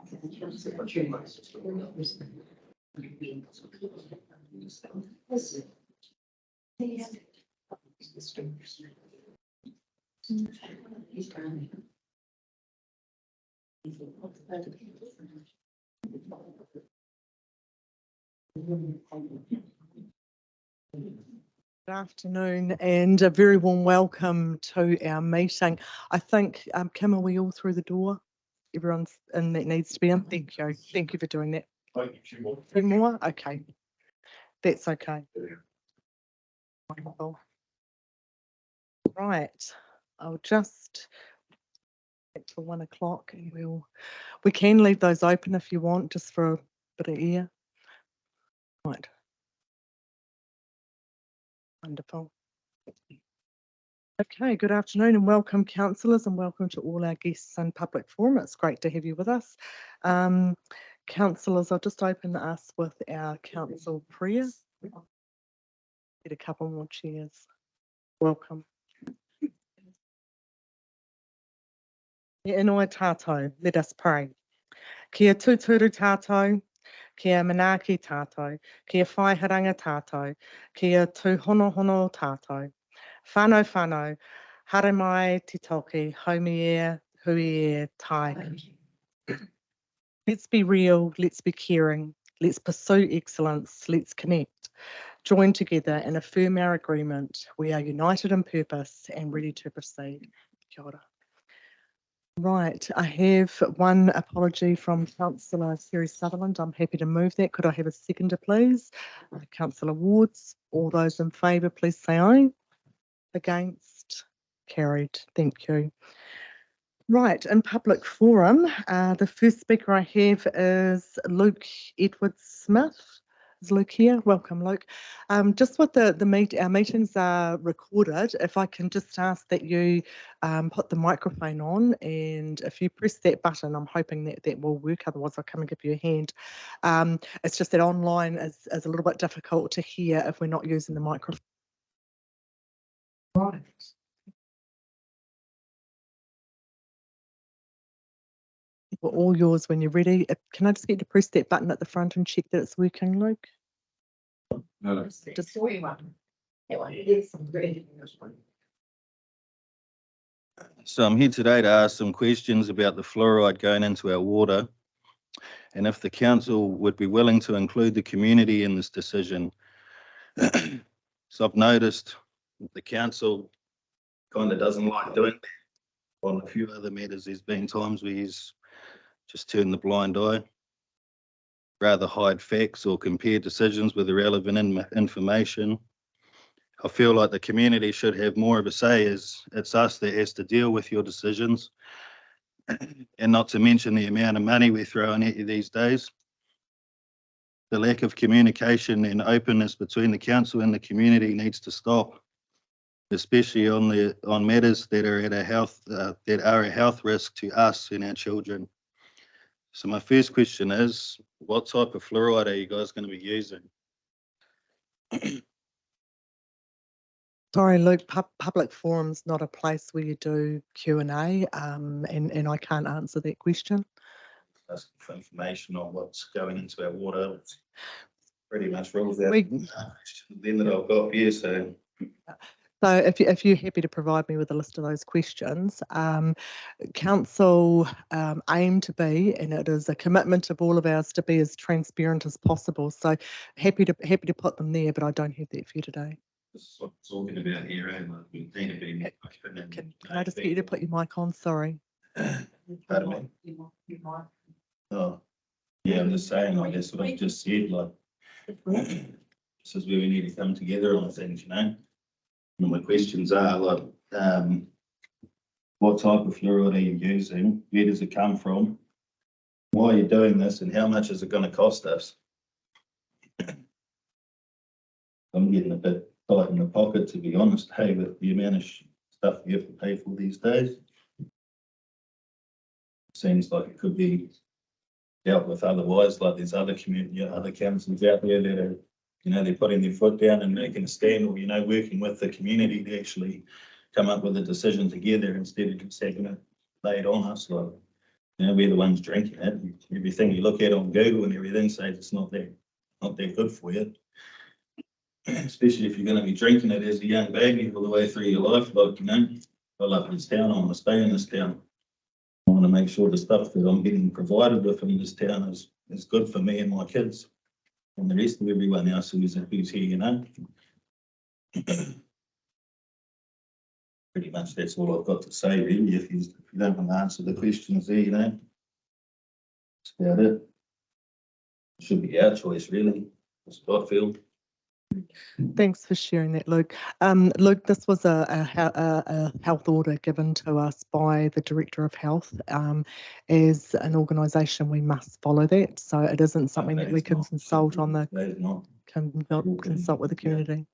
Good afternoon and a very warm welcome to our meeting. I think, Kim, are we all through the door? Everyone's in that needs to be in. Thank you. Thank you for doing that. Two more? Okay. That's okay. Wonderful. Right. I'll just wait till 1 o'clock and we can leave those open if you want, just for a bit of air. Right. Wonderful. Okay, good afternoon and welcome councillors and welcome to all our guests and public forum. It's great to have you with us. Councillors, I'll just open us with our council prayer. Get a couple more chairs. Welcome. E inoa tātou, let us pray. Kia tūturu tātou, kia manaaki tātou, kia whaiharanga tātou, kia tūhonohono tātou. Whānau whānau, hare mai te toki, haumi e, hui e, tai. Let's be real, let's be caring, let's pursue excellence, let's connect, join together and affirm our agreement. We are united in purpose and ready to proceed. Kia ora. Right, I have one apology from Councillor Sherry Sutherland. I'm happy to move that. Could I have a seconder, please? Councillor Wards, all those in favour, please say aye. Against? Carried. Thank you. Right, in public forum, the first speaker I have is Luke Edwards-Smith. Is Luke here? Welcome, Luke. Just with our meetings are recorded, if I can just ask that you put the microphone on, and if you press that button, I'm hoping that will work, otherwise I'll come and give you a hand. It's just that online is a little bit difficult to hear if we're not using the microphone. Right. We're all yours when you're ready. Can I just get you to press that button at the front and check that it's working, Luke? No. Just So I'm here today to ask some questions about the fluoride going into our water, and if the council would be willing to include the community in this decision. So I've noticed the council kind of doesn't like doing that. On a few other matters, there's been times where he's just turned the blind eye, rather hide facts or compare decisions with the relevant information. I feel like the community should have more of a say, as it's us that has to deal with your decisions, and not to mention the amount of money we're throwing at you these days. The lack of communication and openness between the council and the community needs to stop, especially on matters that are a health risk to us and our children. So my first question is, what type of fluoride are you guys going to be using? sorry, Luke, public forum's not a place where you do Q&A, and I can't answer that question. Asking for information on what's going into our water. It's pretty much rules out then that I've got here. So if you're happy to provide me with a list of those questions, council aim to be, and it is a commitment of all of ours to be as transparent as possible. So happy to put them there, but I don't have that for you today. this is what it's talking about here, and we need to be. Can I just get you to put your mic on? Sorry. Pardon me? Oh, yeah, I'm just saying, like, that's what I just said, like, this is where we need to come together on things, you know? And my questions are, like, what type of fluoride are you using? Where does it come from? Why are you doing this, and how much is it going to cost us? I'm getting a bit tight in the pocket, to be honest, hey, with the amount of stuff you have to pay for these days. Seems like it could be dealt with otherwise, like there's other other councils out there that are, you know, they're putting their foot down and making a stand, or, you know, working with the community to actually come up with a decision together instead of just having it laid on us. Like, we're the ones drinking it. Everything you look at on Google and everything says it's not that good for you. Especially if you're going to be drinking it as a young baby all the way through your life. Like, I love this town. I want to stay in this town. I want to make sure the stuff that I'm getting provided with in this town is good for me and my kids and the rest of everyone else who's here, Pretty much that's all I've got to say, really. If you don't want to answer the questions there, that's about it. It should be our choice, really. That's what I feel. Thanks for sharing that, Luke. Luke, this was a health order given to us by the Director of Health. As an organisation, we must follow that. So it isn't something that we can consult on consult with the community.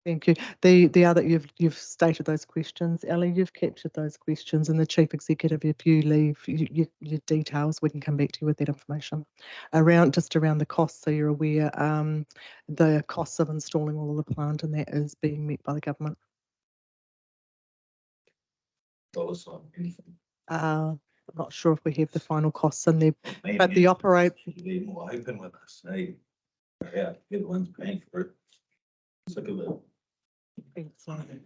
Thank you. The other, you've stated those questions. Ellie, you've captured those questions, and the Chief Executive, if you leave your details, we can come back to you with that information. Around the costs, so you're aware, the costs of installing all of the plant, and that is being met by the government. I'm not sure if we have the final costs in there, but the operate. Be more open with us. Hey, yeah, you're the ones paying for it. Sick of it. Excellent.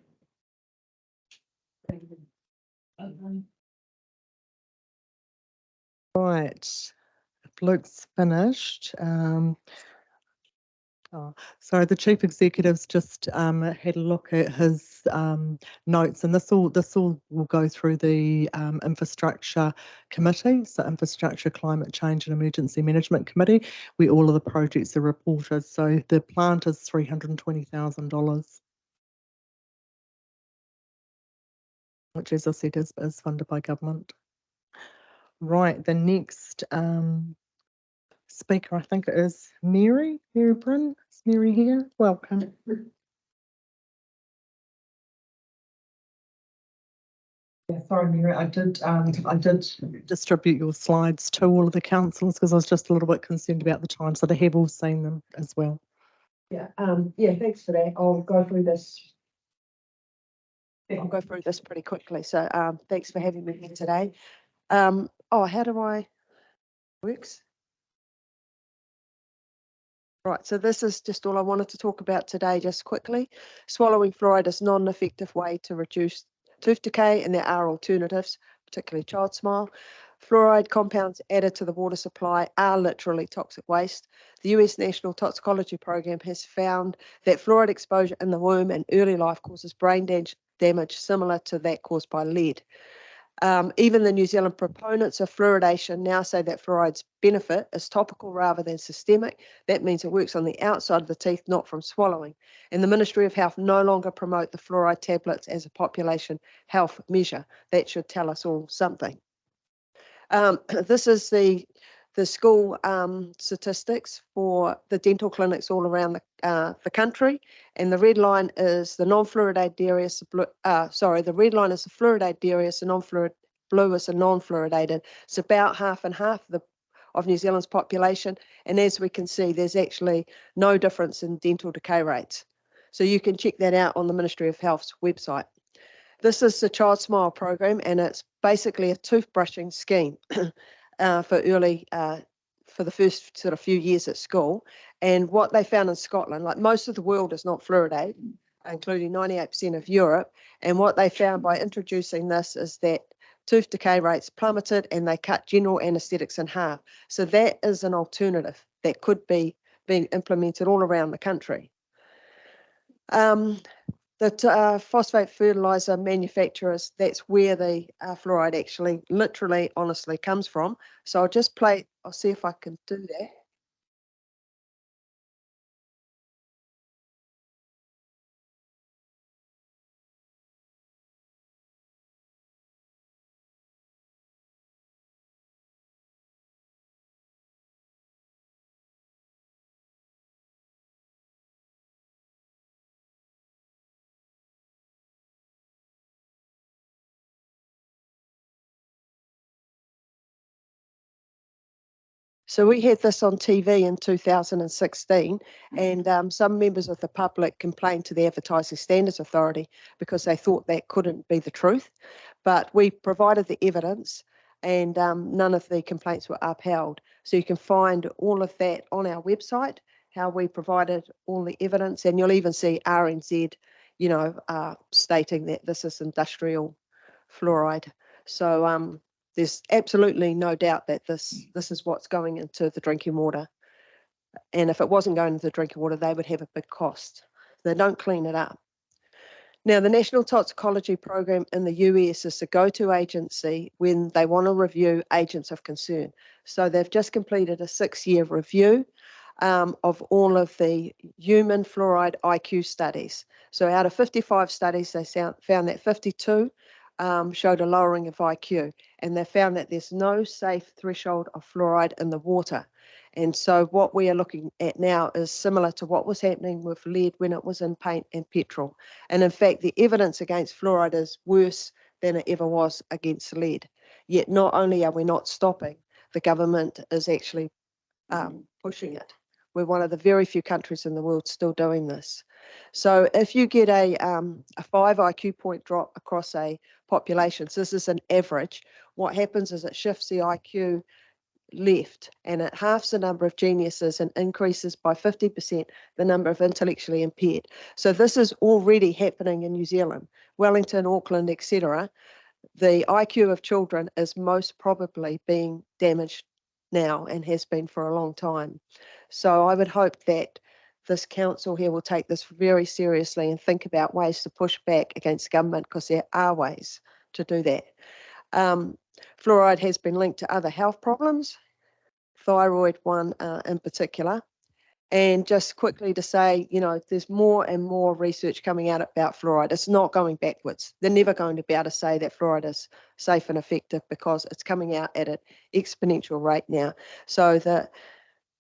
Right, if Luke's finished. So the Chief Executive's just had a look at his notes, and this all will go through the Infrastructure Committee, so Infrastructure, Climate Change and Emergency Management Committee, where all of the projects are reported. So the plant is $320,000, which, as I said, is funded by government. Right, the next speaker, I think it is Mary Bryn. Is Mary here? Welcome. Yeah, sorry, Mary. I did distribute your slides to all of the councillors because I was just a little bit concerned about the time, so they have all seen them as well. Yeah, thanks for that. I'll go through this. I'll go through this pretty quickly. So thanks for having me here today. How do I works? Right, so this is just all I wanted to talk about today, just quickly. Swallowing fluoride is not an effective way to reduce tooth decay, and there are alternatives, particularly child smile. Fluoride compounds added to the water supply are literally toxic waste. The US National Toxicology Program has found that fluoride exposure in the womb and early life causes brain damage similar to that caused by lead. Even the New Zealand proponents of fluoridation now say that fluoride's benefit is topical rather than systemic. That means it works on the outside of the teeth, not from swallowing. And the Ministry of Health no longer promote the fluoride tablets as a population health measure. That should tell us all something. This is the school statistics for the dental clinics all around the country, and the red line is the non-fluoridated areas. The red line is the fluoridated areas, the non-fluoridated blue is the non-fluoridated. It's about half and half of New Zealand's population, and as we can see, there's actually no difference in dental decay rates. So you can check that out on the Ministry of Health's website. This is the Child Smile program, and it's basically a toothbrushing scheme for the first sort of few years at school. And what they found in Scotland, like most of the world is not fluoridated, including 98% of Europe. And what they found by introducing this is that tooth decay rates plummeted, and they cut general anaesthetics in half. So that is an alternative that could be being implemented all around the country. The phosphate fertilizer manufacturers, that's where the fluoride actually literally honestly comes from. So I'll see if I can do that. So we had this on TV in 2016, and some members of the public complained to the Advertising Standards Authority because they thought that couldn't be the truth. But we provided the evidence, and none of the complaints were upheld. So you can find all of that on our website, how we provided all the evidence, and you'll even see RNZ, stating that this is industrial fluoride. So there's absolutely no doubt that this is what's going into the drinking water. And if it wasn't going into the drinking water, they would have a big cost. They don't clean it up. Now, the National Toxicology Program in the US is the go-to agency when they want to review agents of concern. So they've just completed a 6-year review of all of the human fluoride IQ studies. So out of 55 studies, they found that 52 showed a lowering of IQ, and they found that there's no safe threshold of fluoride in the water. And so what we are looking at now is similar to what was happening with lead when it was in paint and petrol. And in fact, the evidence against fluoride is worse than it ever was against lead. Yet not only are we not stopping, the government is actually pushing it. We're one of the very few countries in the world still doing this. So if you get a 5 IQ point drop across a population, so this is an average, what happens is it shifts the IQ left, and it halves the number of geniuses and increases by 50% the number of intellectually impaired. So this is already happening in New Zealand, Wellington, Auckland, etc. The IQ of children is most probably being damaged now and has been for a long time. So I would hope that this council here will take this very seriously and think about ways to push back against government, because there are ways to do that. Fluoride has been linked to other health problems, thyroid one in particular. And just quickly to say, there's more and more research coming out about fluoride. It's not going backwards. They're never going to be able to say that fluoride is safe and effective, because it's coming out at an exponential rate now. So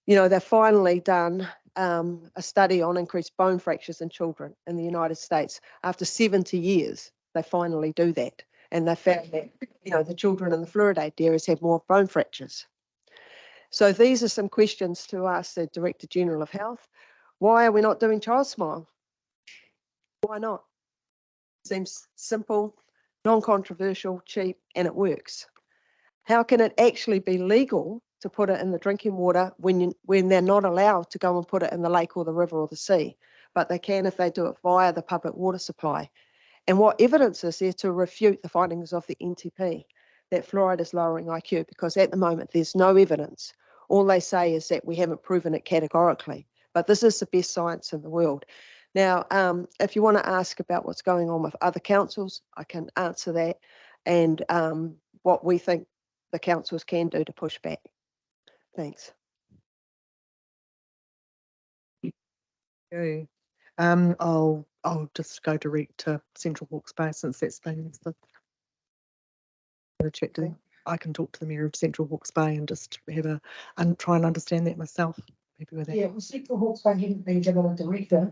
they've finally done a study on increased bone fractures in children in the United States. After 70 years, they finally do that. And they found that, the children in the fluoridated areas have more bone fractures. So these are some questions to ask the Director General of Health. Why are we not doing Child Smile? Why not? Seems simple, non-controversial, cheap, and it works. How can it actually be legal to put it in the drinking water when they're not allowed to go and put it in the lake or the river or the sea? But they can if they do it via the public water supply. And what evidence is there to refute the findings of the NTP that fluoride is lowering IQ? Because at the moment there's no evidence. All they say is that we haven't proven it categorically, but this is the best science in the world. Now, if you want to ask about what's going on with other councils, I can answer that, and what we think the councils can do to push back. Thanks. Okay. I'll just go direct to Central Hawke's Bay, since that's been the chat to. I can talk to the Mayor of Central Hawke's Bay and just and try and understand that myself. Maybe with that. Yeah, well, Central Hawke's Bay hadn't been given a director.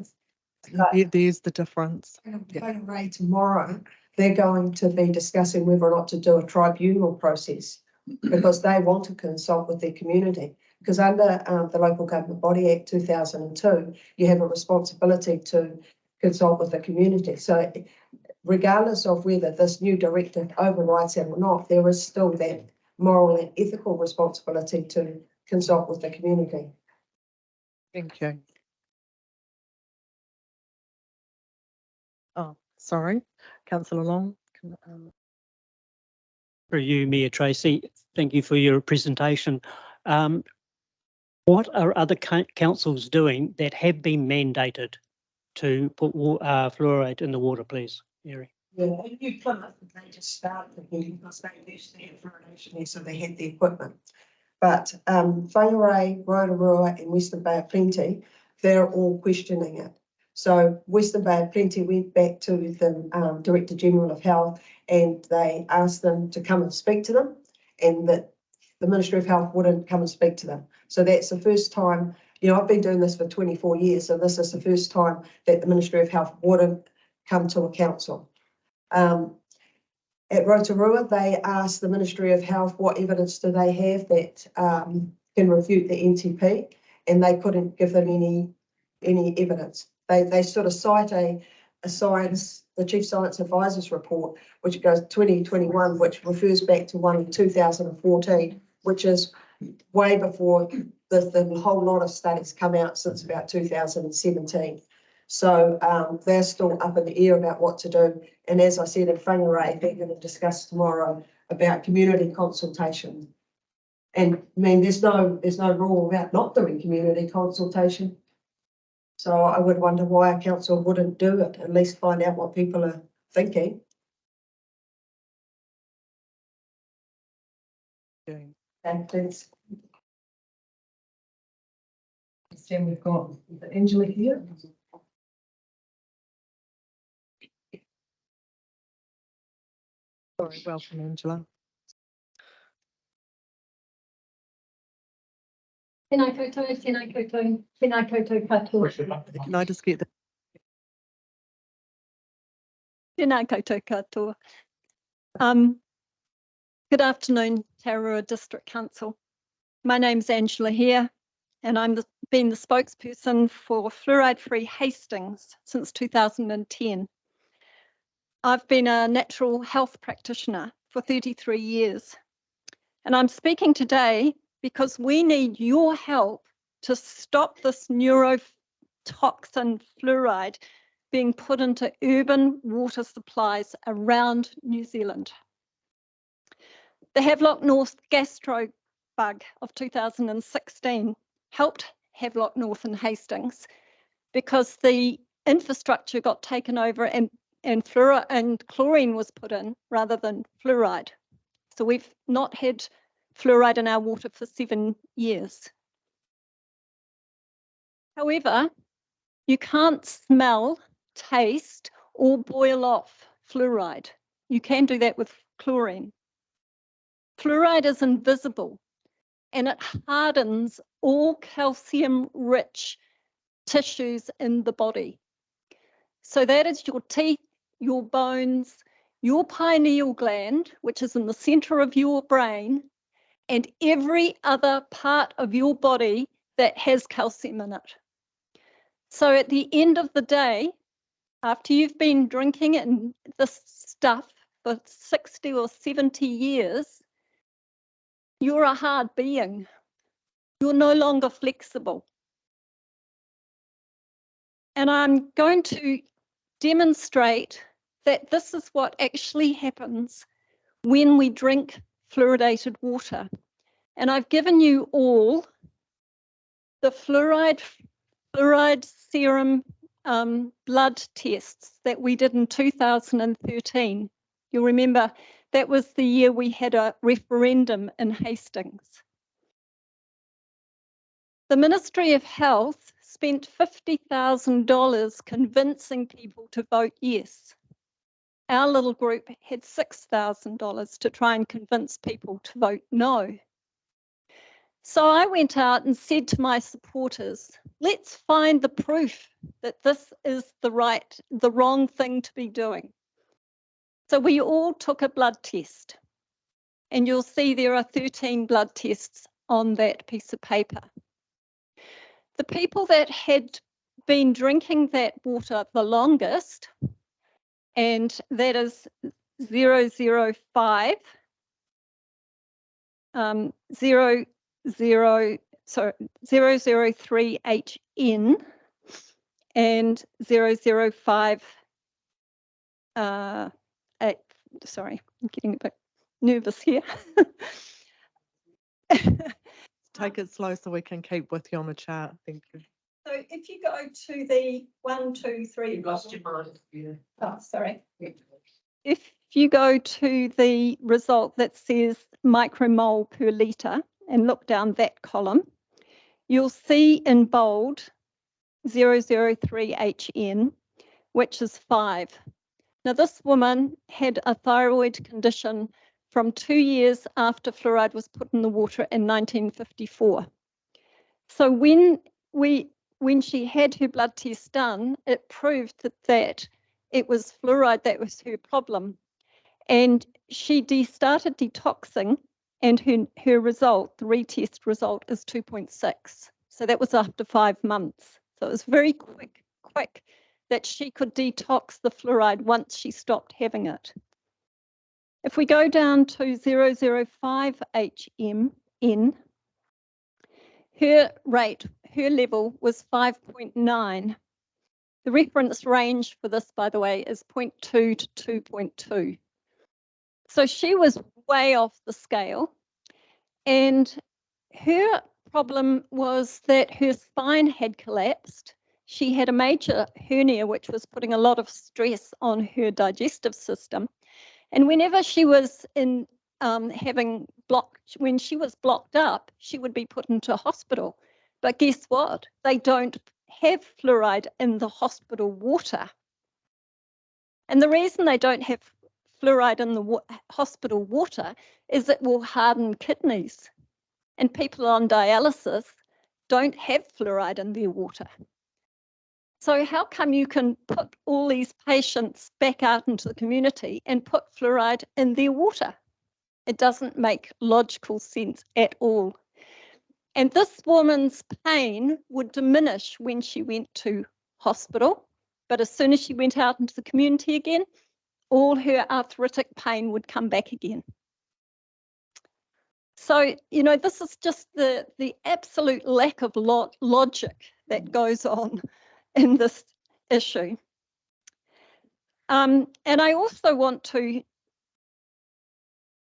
There's the difference. Anyway, tomorrow they're going to be discussing whether or not to do a tribunal process, because they want to consult with their community. Because under the Local Government Body Act 2002, you have a responsibility to consult with the community. So regardless of whether this new directive overrides it or not, there is still that moral and ethical responsibility to consult with the community. Thank you. Oh, sorry, Councillor Long. For you, Mayor Tracy, thank you for your presentation. What are other councils doing that have been mandated to put fluoride in the water, please, Mary? Yeah, in New Plymouth, they just started again because they used to have fluoridation there, so they had the equipment. But Whangarei, Rotorua and Western Bay of Plenty, they're all questioning it. So Western Bay of Plenty went back to the Director General of Health, and they asked them to come and speak to them, and that the Ministry of Health wouldn't come and speak to them. So that's the first time, I've been doing this for 24 years, so this is the first time that the Ministry of Health wouldn't come to a council. At Rotorua, they asked the Ministry of Health what evidence do they have that can refute the NTP, and they couldn't give them any evidence. They sort of cite a science, the Chief Science Advisor's report, which goes 2021, which refers back to one in 2014, which is way before the whole lot of studies come out since about 2017. So they're still up in the air about what to do. And as I said in whangarei, they're going to discuss tomorrow about community consultation. And I mean, there's no rule about not doing community consultation. So I would wonder why a council wouldn't do it, at least find out what people are thinking. Doing. And that's. Then we've got Angela here. Sorry, welcome, Angela. Tēnā koutou, tēnā koutou, tēnā koutou katoa. Can I just get the Tēnā koutou katoa. Good afternoon, Tararua District Council. My name's Angela here, and I've been the spokesperson for fluoride-free Hastings since 2010. I've been a natural health practitioner for 33 years, and I'm speaking today because we need your help to stop this neurotoxin fluoride being put into urban water supplies around New Zealand. The Havelock North gastro bug of 2016 helped Havelock North and Hastings because the infrastructure got taken over and chlorine was put in rather than fluoride. So we've not had fluoride in our water for 7 years. However, you can't smell, taste, or boil off fluoride. You can do that with chlorine. Fluoride is invisible and it hardens all calcium-rich tissues in the body. So that is your teeth, your bones, your pineal gland, which is in the center of your brain, and every other part of your body that has calcium in it. So at the end of the day, after you've been drinking this stuff for 60 or 70 years, you're a hard being. You're no longer flexible. And I'm going to demonstrate that this is what actually happens when we drink fluoridated water. And I've given you all the fluoride serum blood tests that we did in 2013. You'll remember that was the year we had a referendum in Hastings. The Ministry of Health spent $50,000 convincing people to vote yes. Our little group had $6,000 to try and convince people to vote no. So I went out and said to my supporters, let's find the proof that this is the wrong thing to be doing. So we all took a blood test, and you'll see there are 13 blood tests on that piece of paper. The people that had been drinking that water the longest, and that is 005, 003HN and 005, sorry, I'm getting a bit nervous here. take it slow so we can keep with you on the chart. Thank you. So if you go to the 1, 2, 3. You've lost your mind. Yeah. Oh, sorry. If you go to the result that says micromole per litre and look down that column, you'll see in bold 003HN, which is 5. Now, this woman had a thyroid condition from 2 years after fluoride was put in the water in 1954. So when she had her blood test done, it proved that it was fluoride that was her problem. And she started detoxing and her result, the retest result, is 2.6. So that was after 5 months. So it was very quick that she could detox the fluoride once she stopped having it. If we go down to 005 HMN, her level was 5.9. The reference range for this, by the way, is 0.2 to 2.2. So she was way off the scale. And her problem was that her spine had collapsed. She had a major hernia, which was putting a lot of stress on her digestive system. And whenever she was when she was blocked up, she would be put into hospital. But guess what? They don't have fluoride in the hospital water. And the reason they don't have fluoride in the hospital water is it will harden kidneys. And people on dialysis don't have fluoride in their water. So how come you can put all these patients back out into the community and put fluoride in their water? It doesn't make logical sense at all. And this woman's pain would diminish when she went to hospital, but as soon as she went out into the community again, all her arthritic pain would come back again. So, you know, this is just the absolute lack of logic that goes on in this issue. And I also want to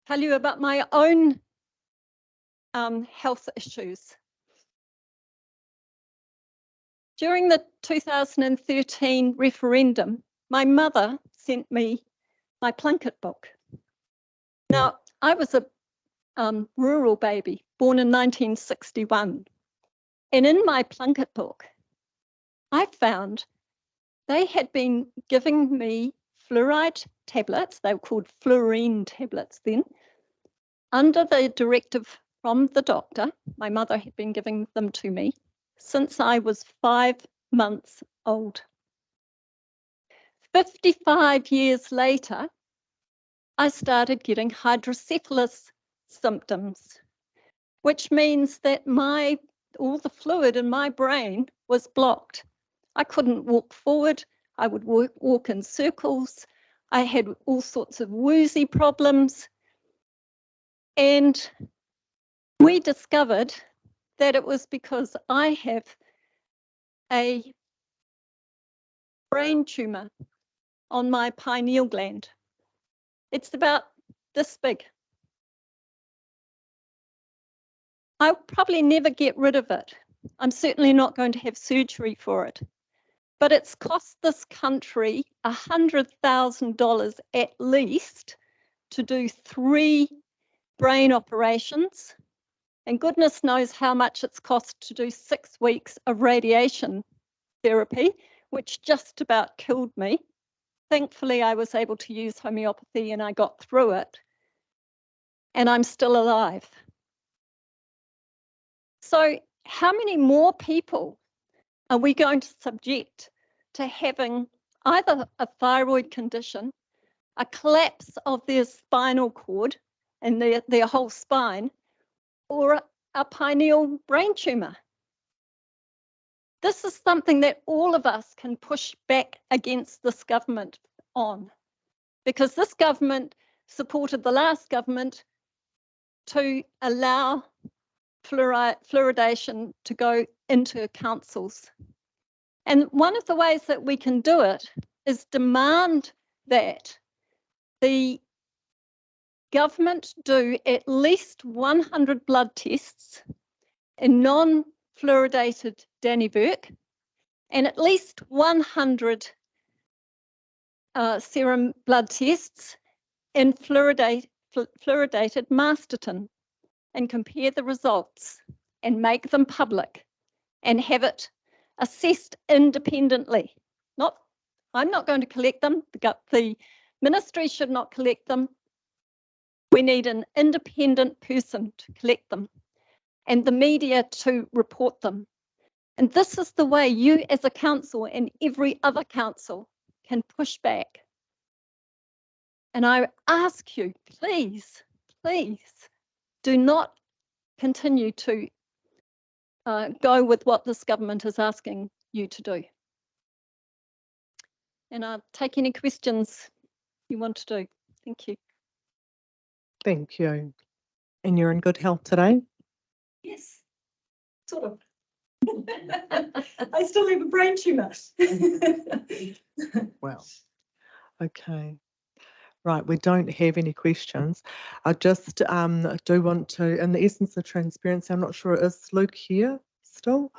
tell you about my own health issues. During the 2013 referendum, my mother sent me my Plunkett book. Now, I was a rural baby, born in 1961. And in my Plunkett book, I found they had been giving me fluoride tablets, they were called fluorine tablets then, under the directive from the doctor. My mother had been giving them to me since I was 5 months old. 55 years later, I started getting hydrocephalus symptoms, which means that all the fluid in my brain was blocked. I couldn't walk forward. I would walk in circles. I had all sorts of woozy problems. And we discovered that it was because I have a brain tumor on my pineal gland. It's about this big. I'll probably never get rid of it. I'm certainly not going to have surgery for it. But it's cost this country $100,000 at least to do 3 brain operations. And goodness knows how much it's cost to do 6 weeks of radiation therapy, which just about killed me. Thankfully, I was able to use homeopathy and I got through it. And I'm still alive. So how many more people are we going to subject to having either a thyroid condition, a collapse of their spinal cord and their whole spine, or a pineal brain tumor? This is something that all of us can push back against this government on, because this government supported the last government to allow fluoridation to go into councils. And one of the ways that we can do it is demand that the government do at least 100 blood tests in non-fluoridated Dannevirke and at least 100 serum blood tests in fluoridated Masterton, and compare the results and make them public and have it assessed independently. I'm not going to collect them. The ministry should not collect them. We need an independent person to collect them and the media to report them. And this is the way you as a council and every other council can push back. And I ask you, please, please do not continue to go with what this government is asking you to do. And I'll take any questions you want to do. Thank you. Thank you. And you're in good health today? Yes, sort of. I still have a brain tumour. Well, okay. Right, we don't have any questions. I just do want to, in the essence of transparency, I'm not sure, is Luke here still?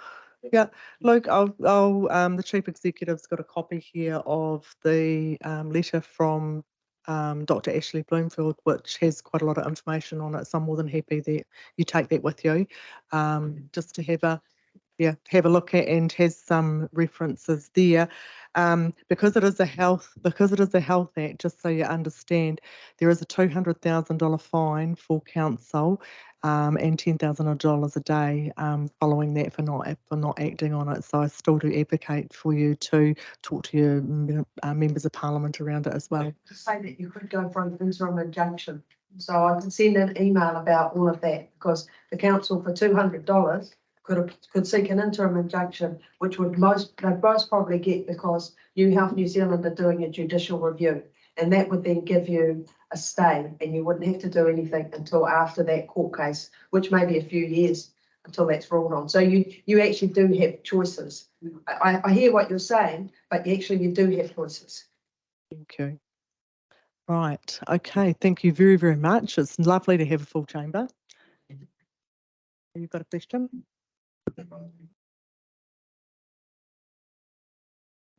Yeah, Luke, the Chief Executive's got a copy here of the letter from Dr. Ashley Bloomfield, which has quite a lot of information on it, so I'm more than happy that you take that with you, just to have a look at, and has some references there. Because it is a health act, just so you understand, there is a $200,000 fine for council, and $10,000 a day following that for not acting on it. So I still do advocate for you to talk to your members of parliament around it as well. To say that you could go for an interim injunction. So I can send an email about all of that, because the council for $200 could seek an interim injunction, which they'd most probably get, because Health New Zealand are doing a judicial review, and that would then give you a stay, and you wouldn't have to do anything until after that court case, which may be a few years until that's ruled on. So you actually do have choices. I hear what you're saying, but you do have choices. Thank you. Right, okay, thank you very, very much. It's lovely to have a full chamber. You've got a question?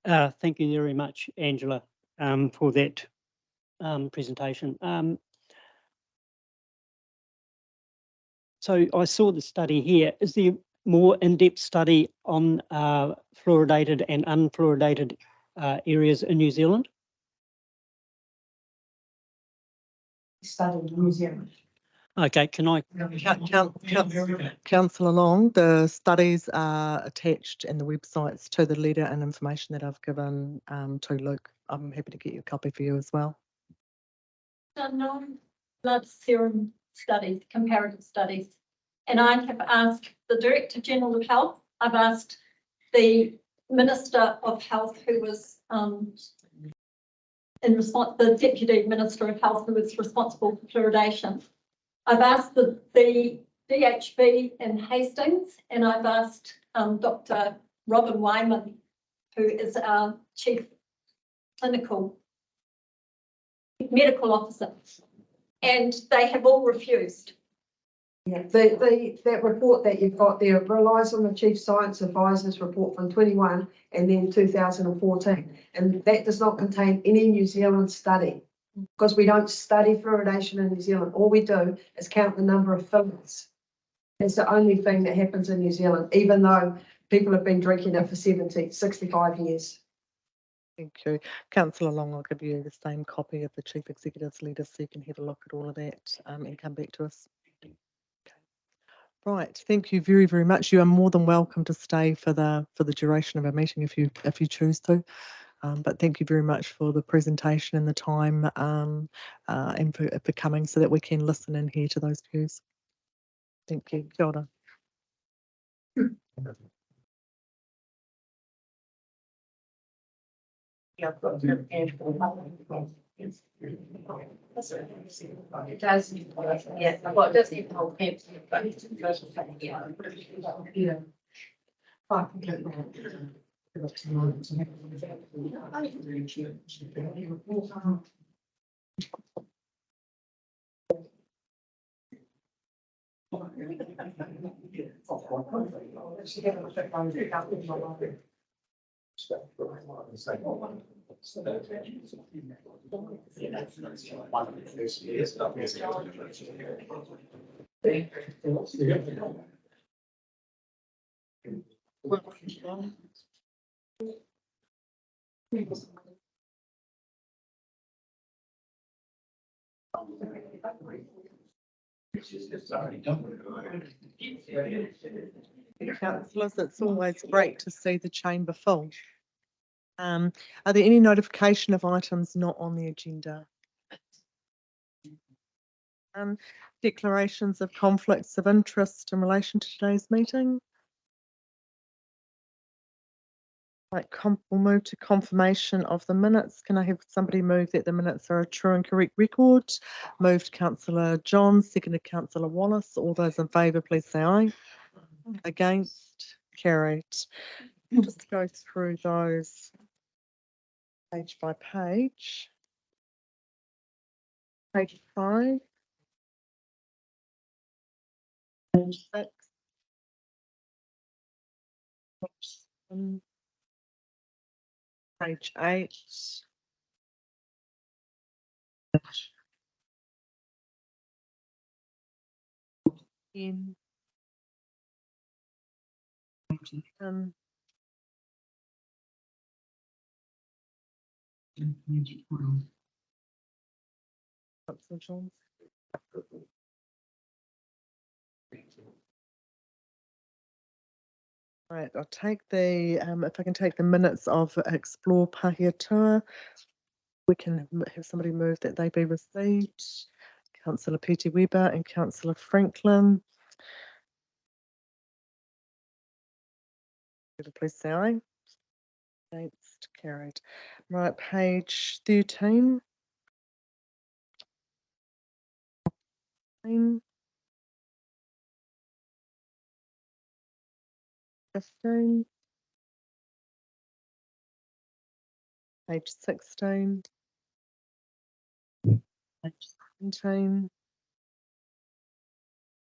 Thank you very much, Angela, for that presentation. So I saw the study here. Is there more in-depth study on fluoridated and unfluoridated areas in New Zealand? Studied in New Zealand. Okay, can I? Councillor Long, the studies are attached in the websites to the letter and information that I've given to Luke. I'm happy to get you a copy for you as well. Non-blood serum studies, comparative studies. And I have asked the Director General of Health, I've asked the Minister of Health, who was the Deputy Minister of Health, who was responsible for fluoridation. I've asked the DHB in Hastings, and I've asked Dr. Robin Wyman, who is our Chief Medical Officer, and they have all refused. Yeah, that report that you've got there relies on the Chief Science Advisor's report from 21 and then 2014, and that does not contain any New Zealand study, because we don't study fluoridation in New Zealand. All we do is count the number of fillers. It's the only thing that happens in New Zealand, even though people have been drinking it for 65 years. Thank you. Councillor Long, I'll give you the same copy of the Chief Executive's letter so you can have a look at all of that and come back to us. Okay. Right, thank you very, very much. You are more than welcome to stay for the duration of our meeting if you choose to. But thank you very much for the presentation and the time and for coming so that we can listen and hear to those views. Thank you. Kia ora. It does, yeah, well, it doesn't even hold camps, but it's yeah. Councillors, it's always great to see the chamber full. Are there any notification of items not on the agenda? Declarations of conflicts of interest in relation to today's meeting. Right, we'll move to confirmation of the minutes. Can I have somebody move that the minutes are a true and correct record? Moved Councillor John, seconded Councillor Wallace. All those in favour, please say aye. Against, carried. Just go through those page by page. Page 5. Page 6. Page 7. Page 8. Page 10. Page 11. Councillor Johns. Right, I'll take the, if I can take the minutes of Explore Pahiatua, we can have somebody move that they be received. Councillor Petty Weber and Councillor Franklin. Please say aye. Against, carried. Right, page 13. 15. Page 16. Page 17.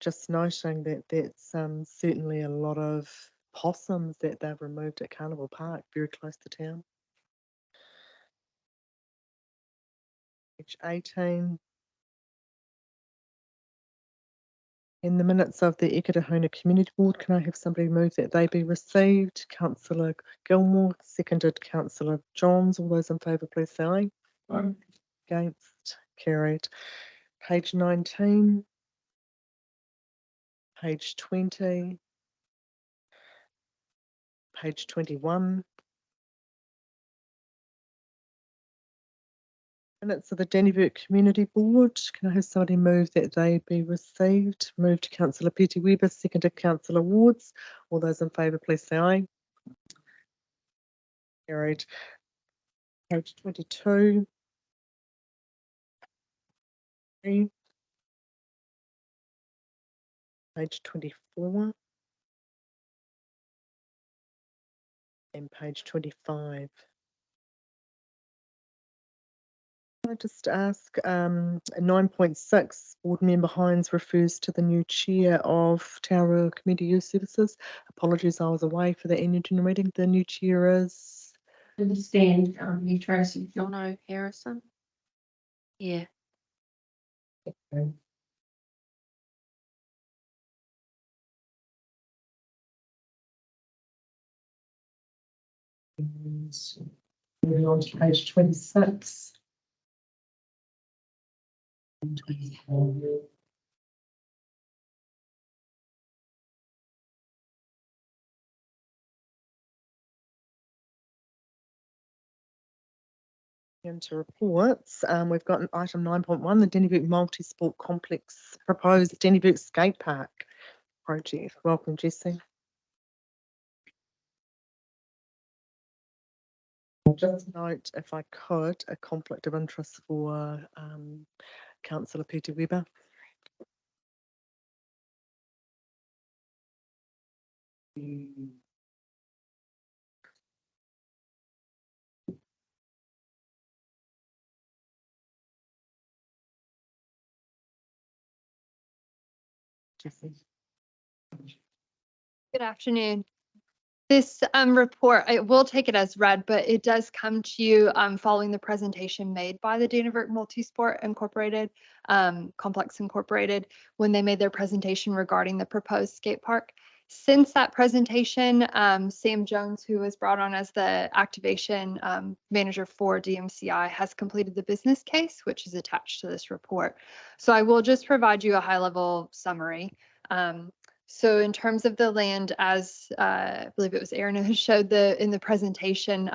Just noting that that's certainly a lot of possums that they've removed at Carnival Park, very close to town. Page 18. In the minutes of the Ekatahuna Community Board, can I have somebody move that they be received? Councillor Gilmore, seconded Councillor Johns. All those in favour, please say aye. Aye. Against, carried. Page 19. Page 20. Page 21. Minutes of the Dannevirke Community Board. Can I have somebody move that they be received? Moved Councillor Petty Weber, seconded Councillor Wards. All those in favour, please say aye. Carried. Page 22. Page 24. And page 25. Can I just ask, 9.6, Board Member Hines refers to the new chair of Tararua Community Youth Services. Apologies, I was away for the annual general meeting. The new chair is? Understand, you Tracy, Jono Harrison. Yeah. Okay. And moving on to page 26. And 24. Into reports, we've got item 9.1, the Dannevirke Multi-Sport Complex proposed Dannevirke Skate Park project. Welcome, Jessie. Just note, if I could, a conflict of interest for Councillor Peter Weber. Jessie. Good afternoon. This report, I will take it as read, but it does come to you following the presentation made by the Dannevirke Multisport Incorporated, Complex Incorporated, when they made their presentation regarding the proposed skate park. Since that presentation, Sam Jones, who was brought on as the activation manager for DMCI, has completed the business case, which is attached to this report. So I will just provide you a high-level summary. So in terms of the land, as I believe it was Aaron who showed in the presentation,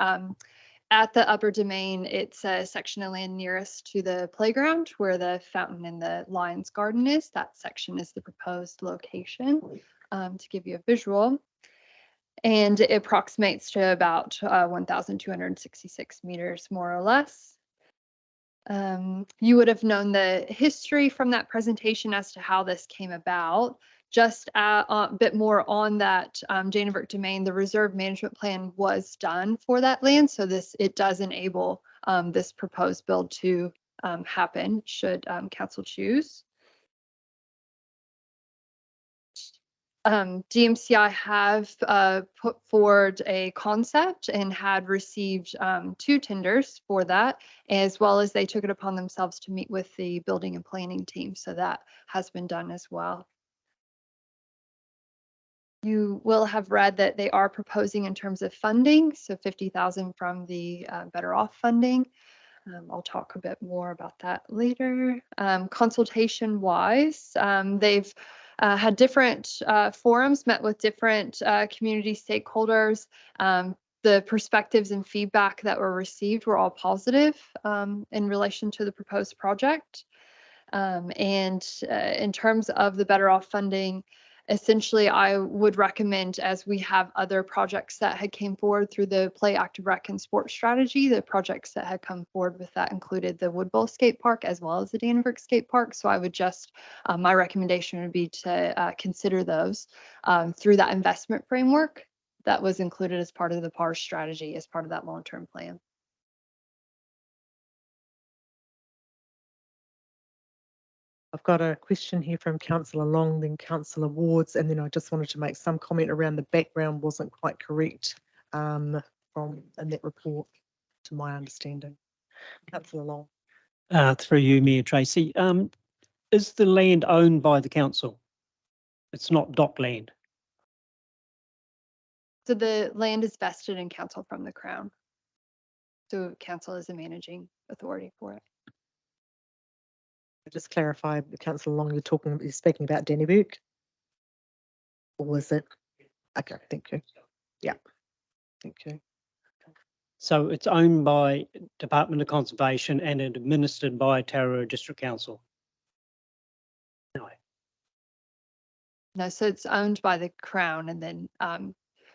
at the upper domain, it's a section of land nearest to the playground where the fountain and the lion's garden is. That section is the proposed location, to give you a visual. And it approximates to about 1,266 meters, more or less. You would have known the history from that presentation as to how this came about. Just a bit more on that Janenberg domain, the reserve management plan was done for that land. So it does enable this proposed build to happen should council choose. DMCI have put forward a concept and had received 2 tenders for that, as well as they took it upon themselves to meet with the building and planning team. So that has been done as well. You will have read that they are proposing in terms of funding, so 50,000 from the Better Off funding. I'll talk a bit more about that later. Consultation wise, they've had different forums, met with different community stakeholders. The perspectives and feedback that were received were all positive in relation to the proposed project. In terms of the Better Off funding, essentially, I would recommend, as we have other projects that had came forward through the Play Active Rec and Sports strategy, the projects that had come forward with that included the Wood Bowl Skate Park as well as the Danenberg Skate Park. So I would just, my recommendation would be to consider those through that investment framework that was included as part of the PAR strategy, as part of that long-term plan. I've got a question here from Councillor Long, then Councillor Wards, and then I just wanted to make some comment around the background wasn't quite correct in that report, to my understanding. Councillor Long. Through you, Mayor Tracy. Is the land owned by the council? It's not dock land. So the land is vested in council from the Crown. So council is the managing authority for it. Just clarify, Councillor Long, you're speaking about Danenberg? Or was it? Okay, thank you. Yeah, thank you. So it's owned by Department of Conservation and administered by Tararua District Council. No. No, so it's owned by the Crown and then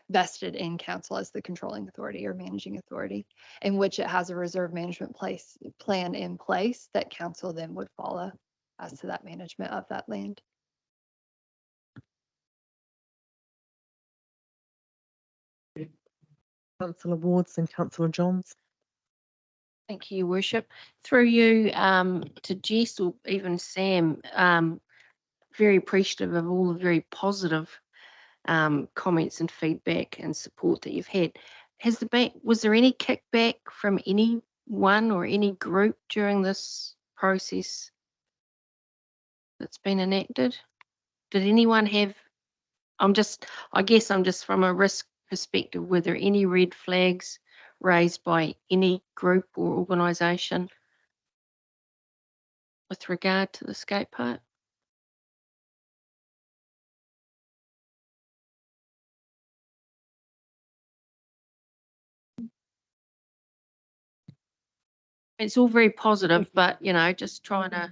vested in council as the controlling authority or managing authority, in which it has a reserve management plan in place that council then would follow as to that management of that land. Councillor Wards and Councillor Johns. Thank you, Your Worship. Through you to Jess or even Sam, very appreciative of all the very positive comments and feedback and support that you've had. Was there any kickback from anyone or any group during this process that's been enacted? Did anyone have, I guess I'm just from a risk perspective, were there any red flags raised by any group or organisation with regard to the skate park? It's all very positive, but, you know, just trying to.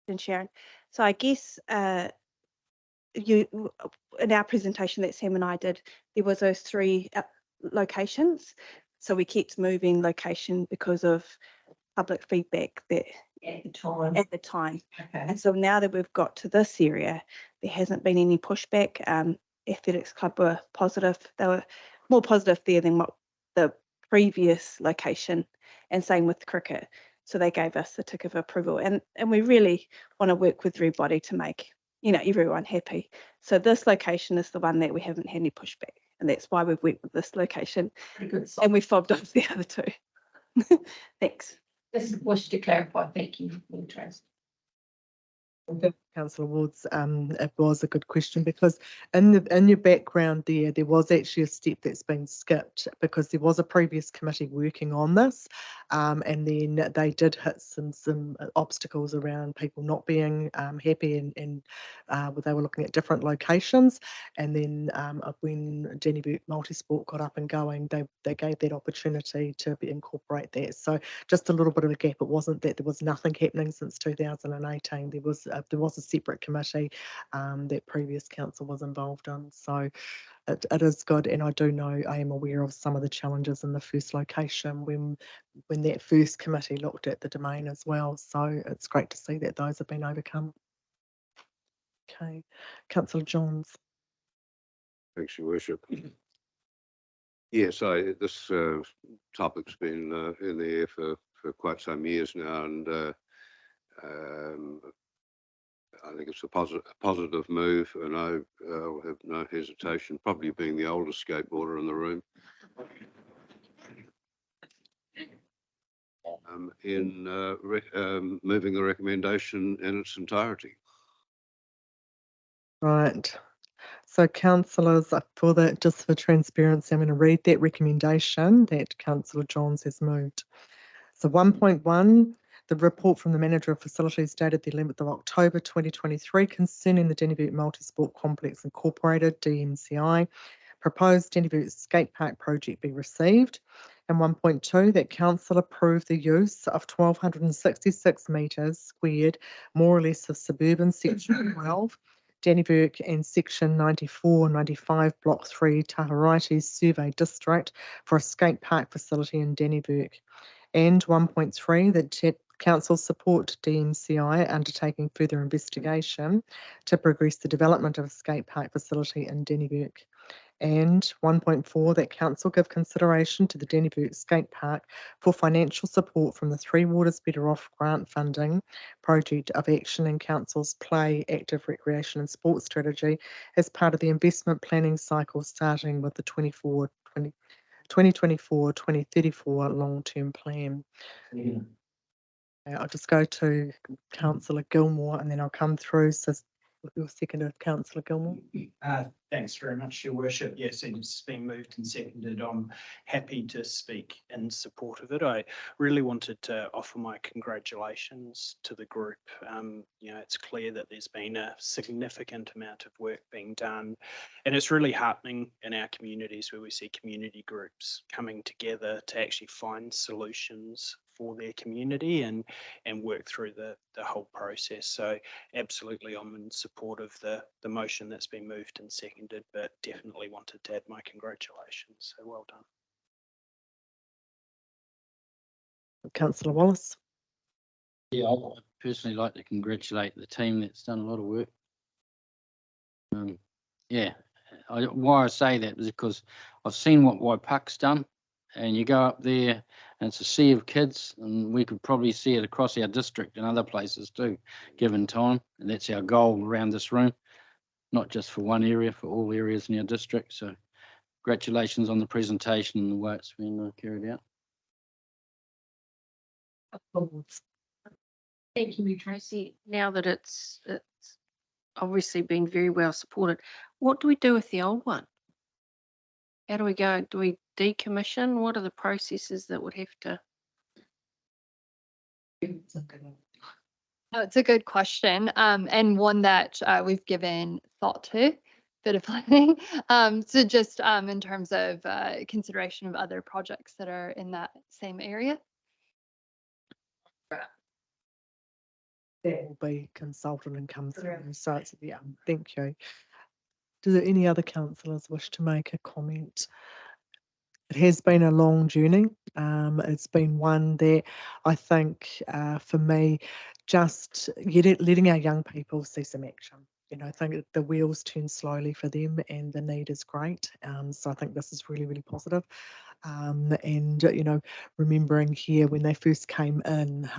And Sharon, so I guess in our presentation that Sam and I did, there was those 3 locations. So we kept moving location because of public feedback that At the time. at the time. Okay. And so now that we've got to this area, there hasn't been any pushback. Athletics Club were positive. They were more positive there than what the previous location, and same with cricket. So they gave us the tick of approval, and we really want to work with everybody to make, you know, everyone happy. So this location is the one that we haven't had any pushback, and that's why we've worked with this location. Good. And we fobbed off the other 2. Thanks. Just wish to clarify. Thank you, Tracy. Councillor Woods, it was a good question because in your background there was actually a step that's been skipped because there was a previous committee working on this, and then they did hit some obstacles around people not being happy, and they were looking at different locations, and then when Jenny Burke Multisport got up and going, they gave that opportunity to incorporate that. So just a little bit of a gap. It wasn't that there was nothing happening since 2018. There was a separate committee that previous council was involved in. So it is good, and I am aware of some of the challenges in the first location when that first committee looked at the domain as well. So it's great to see that those have been overcome. Okay, Councillor Johns. Thanks, Your Worship. Yes, this topic's been in the air for quite some years now, and I think it's a positive move, and I will have no hesitation, probably being the oldest skateboarder in the room, in moving the recommendation in its entirety. Right. So councillors, for that, just for transparency, I'm going to read that recommendation that Councillor Johns has moved. So 1.1, the report from the Manager of Facilities dated the 11th of October 2023 concerning the Dennyburg Multisport Complex Incorporated, DMCI, proposed Dennyburg Skate Park project be received. And 1.2, that Council approve the use of 1,266 metres squared, more or less, of suburban section 12, Dennyburg, and section 94-95, block 3, Tararua Survey District for a skate park facility in Dennyburg. And 1.3, that Council support DMCI undertaking further investigation to progress the development of a skate park facility in Dennyburg. And 1.4, that Council give consideration to the Dennyburg Skate Park for financial support from the Three Waters Better Off grant funding project of action in Council's Play, Active Recreation and Sports strategy as part of the investment planning cycle starting with the 2024-2034 long-term plan. I'll just go to Councillor Gilmore and then I'll come through. So with your seconder, Councillor Gilmore. Thanks very much, Your Worship. Yes, it's been moved and seconded. I'm happy to speak in support of it. I really wanted to offer my congratulations to the group. It's clear that there's been a significant amount of work being done, and it's really heartening in our communities where we see community groups coming together to actually find solutions for their community and work through the whole process. So absolutely, I'm in support of the motion that's been moved and seconded, but definitely wanted to add my congratulations. So well done. Councillor Wallace. Yeah, I'd personally like to congratulate the team that's done a lot of work. Why I say that is because I've seen what Waipuck's done, and you go up there and it's a sea of kids, and we could probably see it across our district and other places too, given time. And that's our goal around this room, not just for one area, for all areas in our district. So congratulations on the presentation and the way it's been carried out. Thank you, Tracy. Now that it's obviously been very well supported, what do we do with the old one? How do we go? Do we decommission? What are the processes that would have to? Oh, it's a good question, and one that we've given thought to, bit of planning. So just in terms of consideration of other projects that are in that same area. That will be consulted and come through. So it's, thank you. Do any other councillors wish to make a comment? It has been a long journey. It's been one that I think for me, just letting our young people see some action. I think the wheels turn slowly for them and the need is great. So I think this is really, really positive. And, remembering here when they first came in,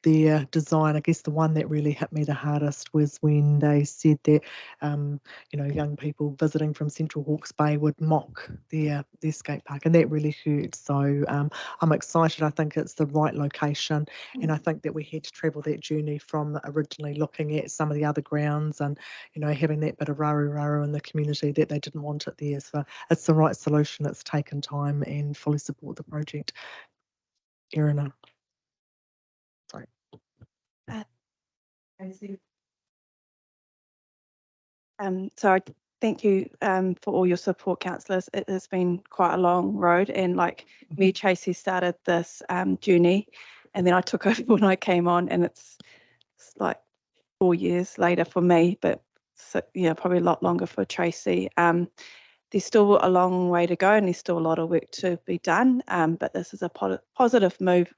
their design. I guess the one that really hit me the hardest was when they said that young people visiting from Central Hawke's Bay would mock their skate park, and that really hurt. So I'm excited. I think it's the right location, and I think that we had to travel that journey from originally looking at some of the other grounds and having that bit of raru in the community that they didn't want it there. So it's the right solution. It's taken time, and fully support the project. Irina. Sorry. So I thank you for all your support, councillors. It has been quite a long road, and like me, Tracy started this journey, and then I took over when I came on, and it's like 4 years later for me, but so, probably a lot longer for Tracy. There's still a long way to go, and there's still a lot of work to be done, but this is a positive move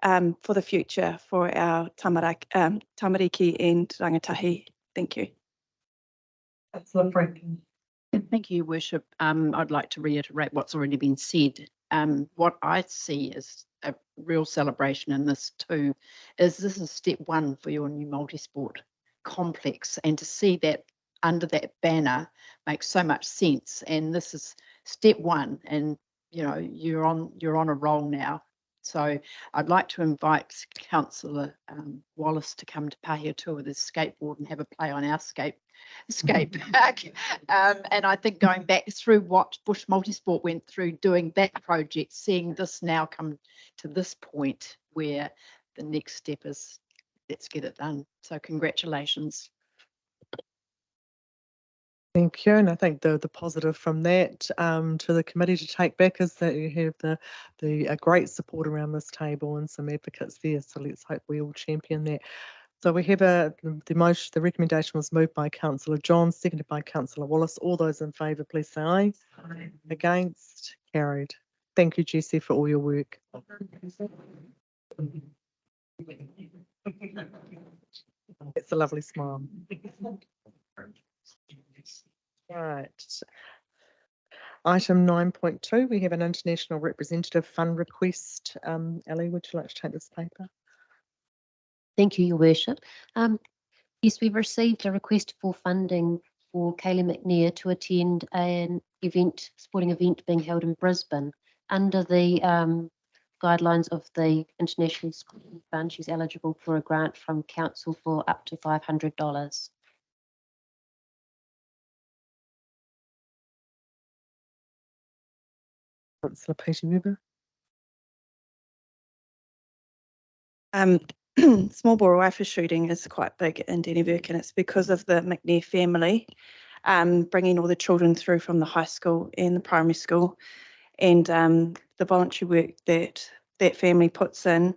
for the future for our tamariki and rangatahi. Thank you. Councillor Franklin. Thank you, Your Worship. I'd like to reiterate what's already been said. What I see as a real celebration in this too is this is step one for your new multi-sport complex, and to see that under that banner makes so much sense. And this is step one, and you're on a roll now. So I'd like to invite Councillor Wallace to come to Pahia Tour with his skateboard and have a play on our skate park. And I think going back through what Bush Multisport went through doing that project, seeing this now come to this point where the next step is let's get it done. So congratulations. Thank you, and I think the positive from that to the committee to take back is that you have the great support around this table and some advocates there. So let's hope we all champion that. So we have the motion. The recommendation was moved by Councillor John, seconded by Councillor Wallace. All those in favour, please say aye. Aye. Against, carried. Thank you, Jessie, for all your work. It's a lovely smile. Right. Item 9.2, we have an international representative fund request. Ellie, would you like to take this paper? Thank you, Your Worship. Yes, we've received a request for funding for Kaylee McNair to attend an sporting event being held in Brisbane. Under the guidelines of the International Sporting Fund, she's eligible for a grant from Council for up to $500. Councillor Peter Weber. Small bore rifle shooting is quite big in Denver, and it's because of the McNair family bringing all the children through from the high school and the primary school, and the voluntary work that family puts in.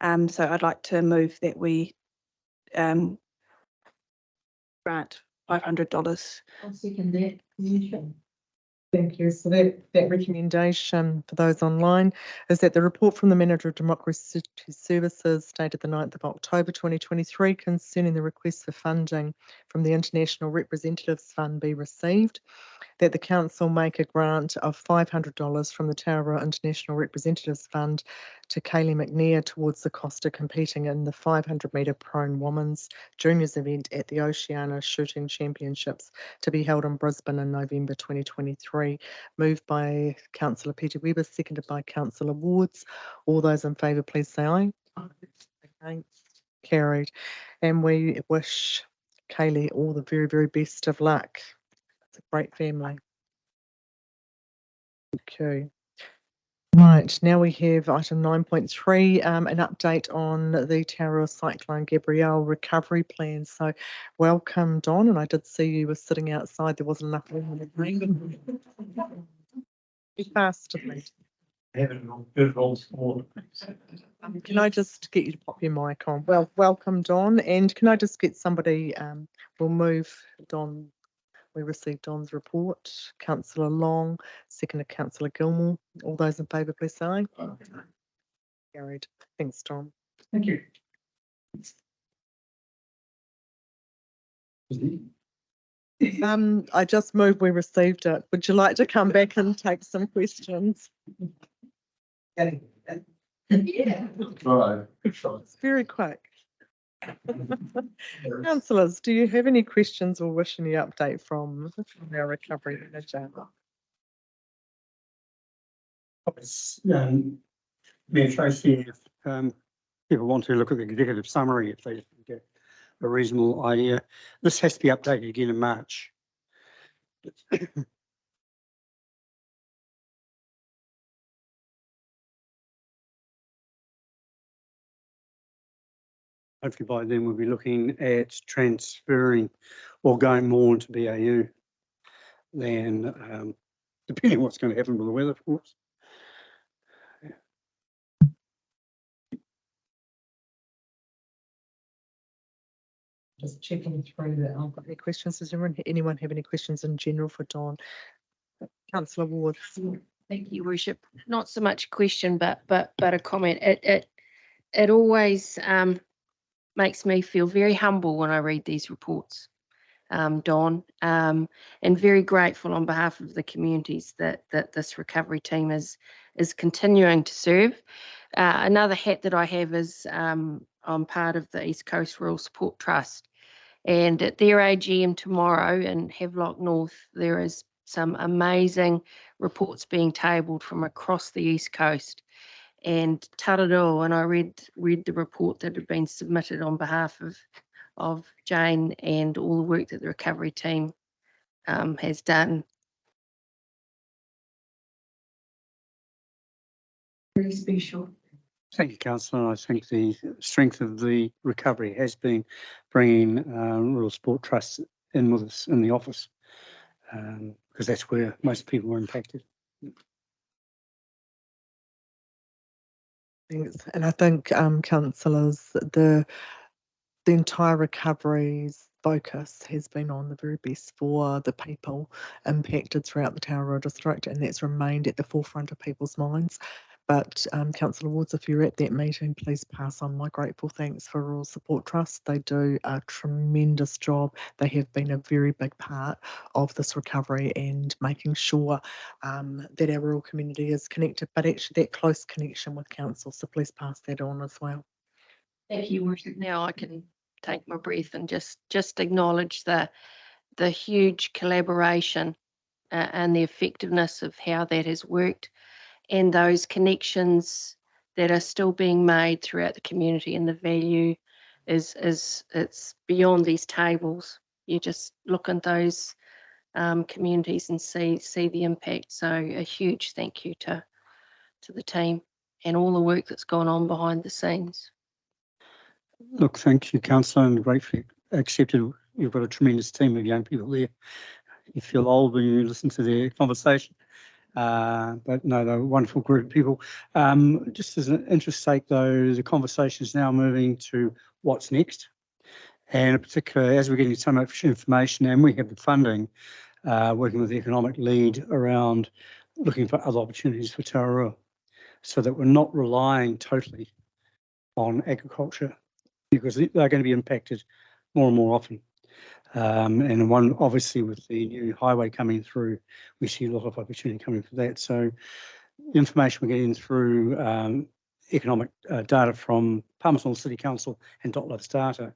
So I'd like to move that we grant $500. I'll second that. Thank you. So that recommendation for those online is that the report from the Manager of Democracy Services dated the 9th of October 2023 concerning the request for funding from the International Representatives Fund be received, that the Council make a grant of $500 from the Tararua International Representatives Fund to Kaylee McNair towards the cost of competing in the 500-metre prone women's juniors event at the Oceania Shooting Championships to be held in Brisbane in November 2023. Moved by Councillor Peter Weber, seconded by Councillor Wards. All those in favour, please say aye. Against, carried. And we wish Kaylee all the very, very best of luck. It's a great family. Okay. Right, now we have item 9.3, an update on the Tararua Cyclone Gabrielle recovery plan. So welcome, Don, and I did see you were sitting outside. There wasn't enough room in the green. Be fast, please. Can I just get you to pop your mic on? Well, welcome, Don, and can I just get somebody, we'll move Don. We received Don's report. Councillor Long, seconded Councillor Gilmore. All those in favour, please say aye. Carried. Thanks, Don. Thank you. I just moved, we received it. Would you like to come back and take some questions? Yeah. Right. It's very quick. Councillors, do you have any questions or wish any update from our recovery manager? Mayor Tracy, if people want to look at the executive summary, if they get a reasonable idea, this has to be updated again in March. Hopefully by then we'll be looking at transferring or going more into BAU than depending on what's going to happen with the weather, of course. Just checking through that. I've got any questions. Does anyone have any questions in general for Dawn? Councillor Ward. Thank you, Worship. Not so much a question, but a comment. It always makes me feel very humble when I read these reports, Dawn, and very grateful on behalf of the communities that this recovery team is continuing to serve. Another hat that I have is I'm part of the East Coast Rural Support Trust, and at their AGM tomorrow in Havelock North, there is some amazing reports being tabled from across the East Coast. And Tararua, and I read the report that had been submitted on behalf of Jane and all the work that the recovery team has done. Very special. Thank you, Councillor. I think the strength of the recovery has been bringing Rural Sport Trusts in with us in the office, because that's where most people were impacted. Thanks. And I think, councillors, the entire recovery's focus has been on the very best for the people impacted throughout the Tararua district, and that's remained at the forefront of people's minds. But Councillor Wards, if you're at that meeting, please pass on my grateful thanks for Rural Support Trust. They do a tremendous job. They have been a very big part of this recovery and making sure that our rural community is connected, but actually that close connection with council. So please pass that on as well. Thank you, Worship. Now I can take my breath and just acknowledge the huge collaboration and the effectiveness of how that has worked, and those connections that are still being made throughout the community, and the value is it's beyond these tables. You just look at those communities and see the impact. So a huge thank you to the team and all the work that's gone on behind the scenes. Look, thank you, Councillor, and gratefully accepted. You've got a tremendous team of young people there. You feel old when you listen to their conversation. But no, they're a wonderful group of people. Just as an interest sake, though, the conversation is now moving to what's next. And in particular, as we're getting so much information and we have the funding, working with the economic lead around looking for other opportunities for Tararua, so that we're not relying totally on agriculture, because they're going to be impacted more and more often. And one, obviously, with the new highway coming through, we see a lot of opportunity coming for that. So the information we're getting through economic data from Palmerston City Council and Dotloves data,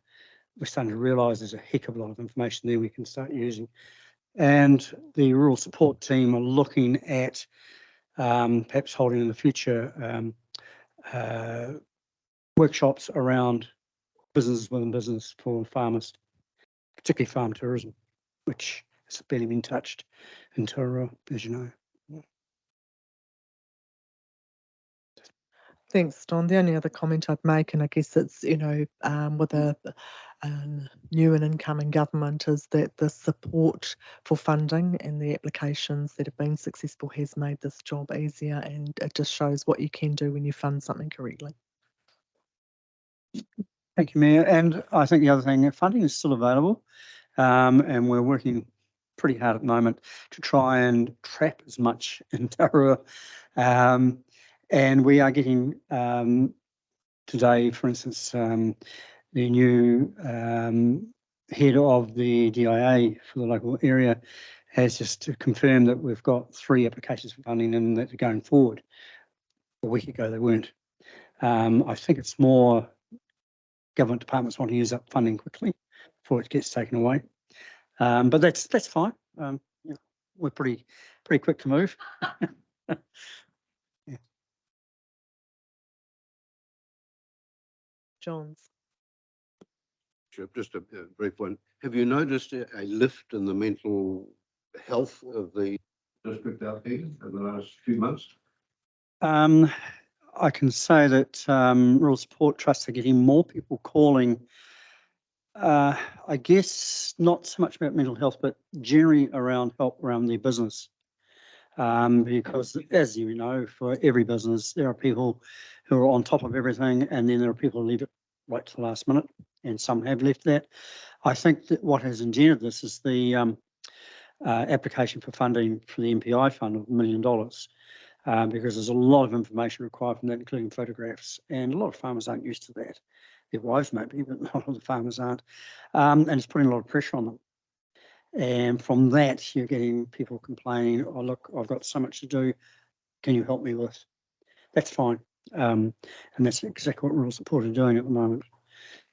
we're starting to realise there's a heck of a lot of information there we can start using. And the rural support team are looking at perhaps holding in the future workshops around business within business for farmers, particularly farm tourism, which has barely been touched in Tararua, as you know. Thanks, Don. The only other comment I'd make, and I guess it's, with a new and incoming government, is that the support for funding and the applications that have been successful has made this job easier, and it just shows what you can do when you fund something correctly. Thank you, Mayor. And I think the other thing, funding is still available, and we're working pretty hard at the moment to try and trap as much in Tararua. And we are getting today, for instance, the new head of the DIA for the local area has just confirmed that we've got 3 applications for funding and that are going forward. A week ago they weren't. I think it's more government departments want to use up funding quickly before it gets taken away. But that's fine. Yeah, we're pretty quick to move. Johns. Sure, just a brief one. Have you noticed a lift in the mental health of the district out here in the last few months? I can say that rural support trusts are getting more people calling. I guess not so much about mental health, but generally around help around their business. Because as you know, for every business, there are people who are on top of everything, and then there are people who leave it right to the last minute, and some have left that. I think that what has engendered this is the application for funding for the MPI fund of $1 million, because there's a lot of information required from that, including photographs, and a lot of farmers aren't used to that. Their wives maybe, but not all the farmers aren't, and it's putting a lot of pressure on them. And from that, you're getting people complaining, oh, look, I've got so much to do. Can you help me with? That's fine. And that's exactly what rural support are doing at the moment.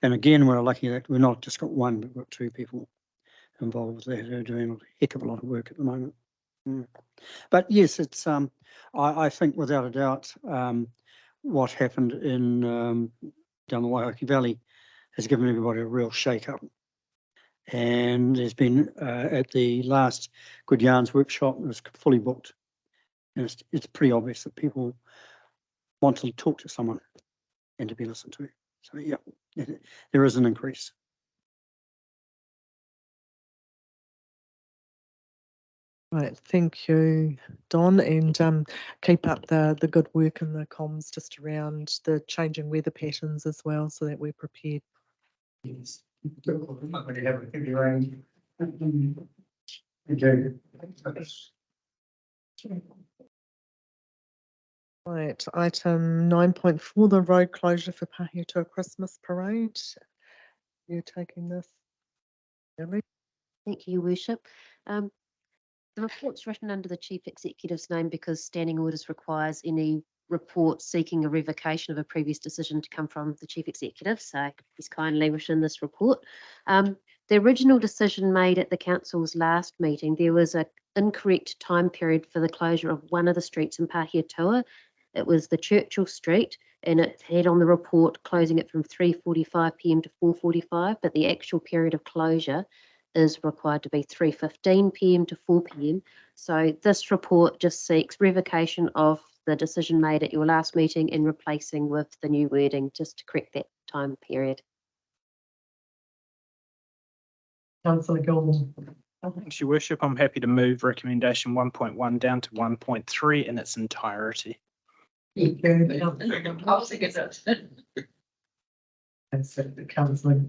And again, we're lucky that we're not just got one, but we've got two people involved with that who are doing a heck of a lot of work at the moment. But yes, it's I think without a doubt, what happened in down the Waiheke Valley has given everybody a real shake-up. And there's been at the last Good Yarns workshop, it was fully booked. And it's pretty obvious that people want to talk to someone and to be listened to. So yeah, there is an increase. Right, thank you, Don, and keep up the good work in the comms just around the changing weather patterns as well, so that we're prepared. Yes. I'm not going to have a heavy rain. Okay. Right, item 9.4, the road closure for Pahiatua Christmas Parade. You're taking this, Ellie? Thank you, Your Worship. The report's written under the Chief Executive's name because standing orders requires any report seeking a revocation of a previous decision to come from the Chief Executive, so he's kindly written this report. The original decision made at the Council's last meeting, there was an incorrect time period for the closure of one of the streets in Pahiatua. It was the Churchill Street, and it had on the report closing it from 3:45 p.m. to 4:45, but the actual period of closure is required to be 3:15 p.m. to 4 p.m. So this report just seeks revocation of the decision made at your last meeting and replacing with the new wording just to correct that time period. Councillor Gilmore. Thanks, Your Worship. I'm happy to move recommendation 1.1 down to 1.3 in its entirety. I'll second it. And so the Councillor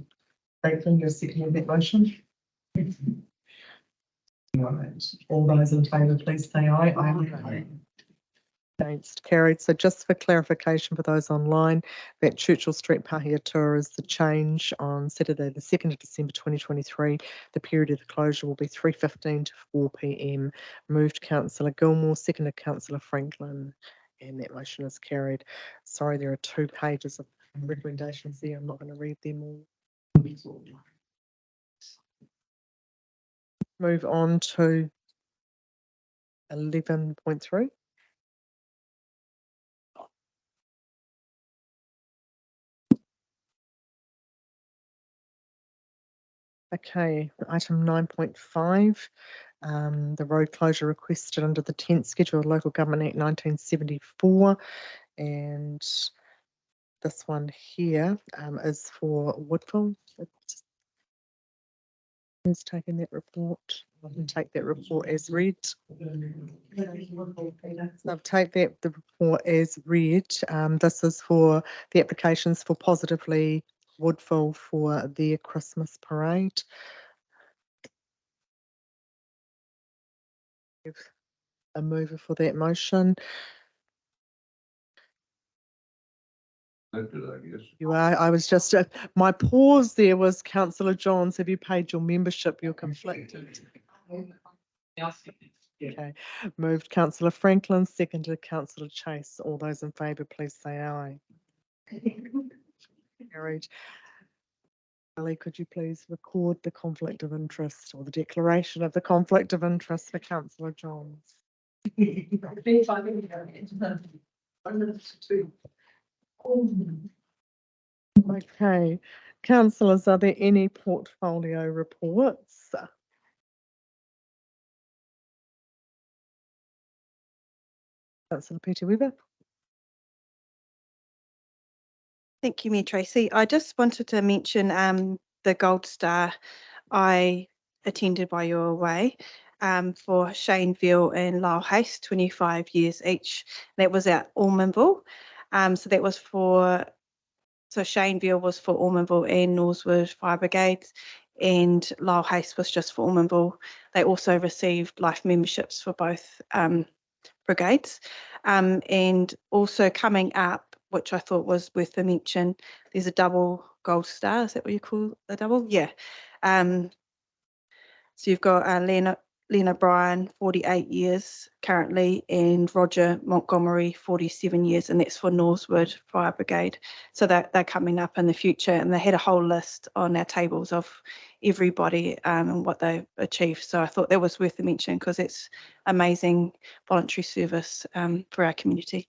Franklin, you're seconding that motion? Right. All those in favour, please say aye. Aye. Against, carried. So just for clarification for those online, that Churchill Street Pahiatua is the change on Saturday the 2nd of December 2023. The period of the closure will be 3:15 to 4 p.m. Moved Councillor Gilmore, seconded Councillor Franklin, and that motion is carried. Sorry, there are 2 pages of recommendations there. I'm not going to read them all. Move on to 11.3. Okay, item 9.5, the road closure requested under the 10th Schedule of Local Government Act 1974, and this one here is for Woodville. Who's taking that report? I can take that report as read. I'll take the report as read. This is for the applications for Positively Woodville for their Christmas parade. A mover for that motion. I guess. You are. I was just my pause there was Councillor Johns. Have you paid your membership? You're conflicted. Okay. Moved Councillor Franklin, seconded Councillor Chase. All those in favour, please say aye. Carried. Ali, could you please record the conflict of interest or the declaration of the conflict of interest for Councillor Johns? Okay, councillors, are there any portfolio reports? Councillor Peter Weber. Thank you, Mayor Tracy. I just wanted to mention the Gold Star I attended by your way for Shaneville and Lyle Haste, 25 years each. That was at Ormonville. So that was so Shaneville was for Ormonville and Northwood Fire Brigades, and Lyle Haste was just for Ormonville. They also received life memberships for both brigades. And also coming up, which I thought was worth a mention, there's a double Gold Star. Is that what you call the double? Yeah. So you've got Len O'Brien, 48 years currently, and Roger Montgomery, 47 years, and that's for Northwood Fire Brigade. So they're coming up in the future, and they had a whole list on our tables of everybody and what they've achieved. So I thought that was worth a mention because it's amazing voluntary service for our community.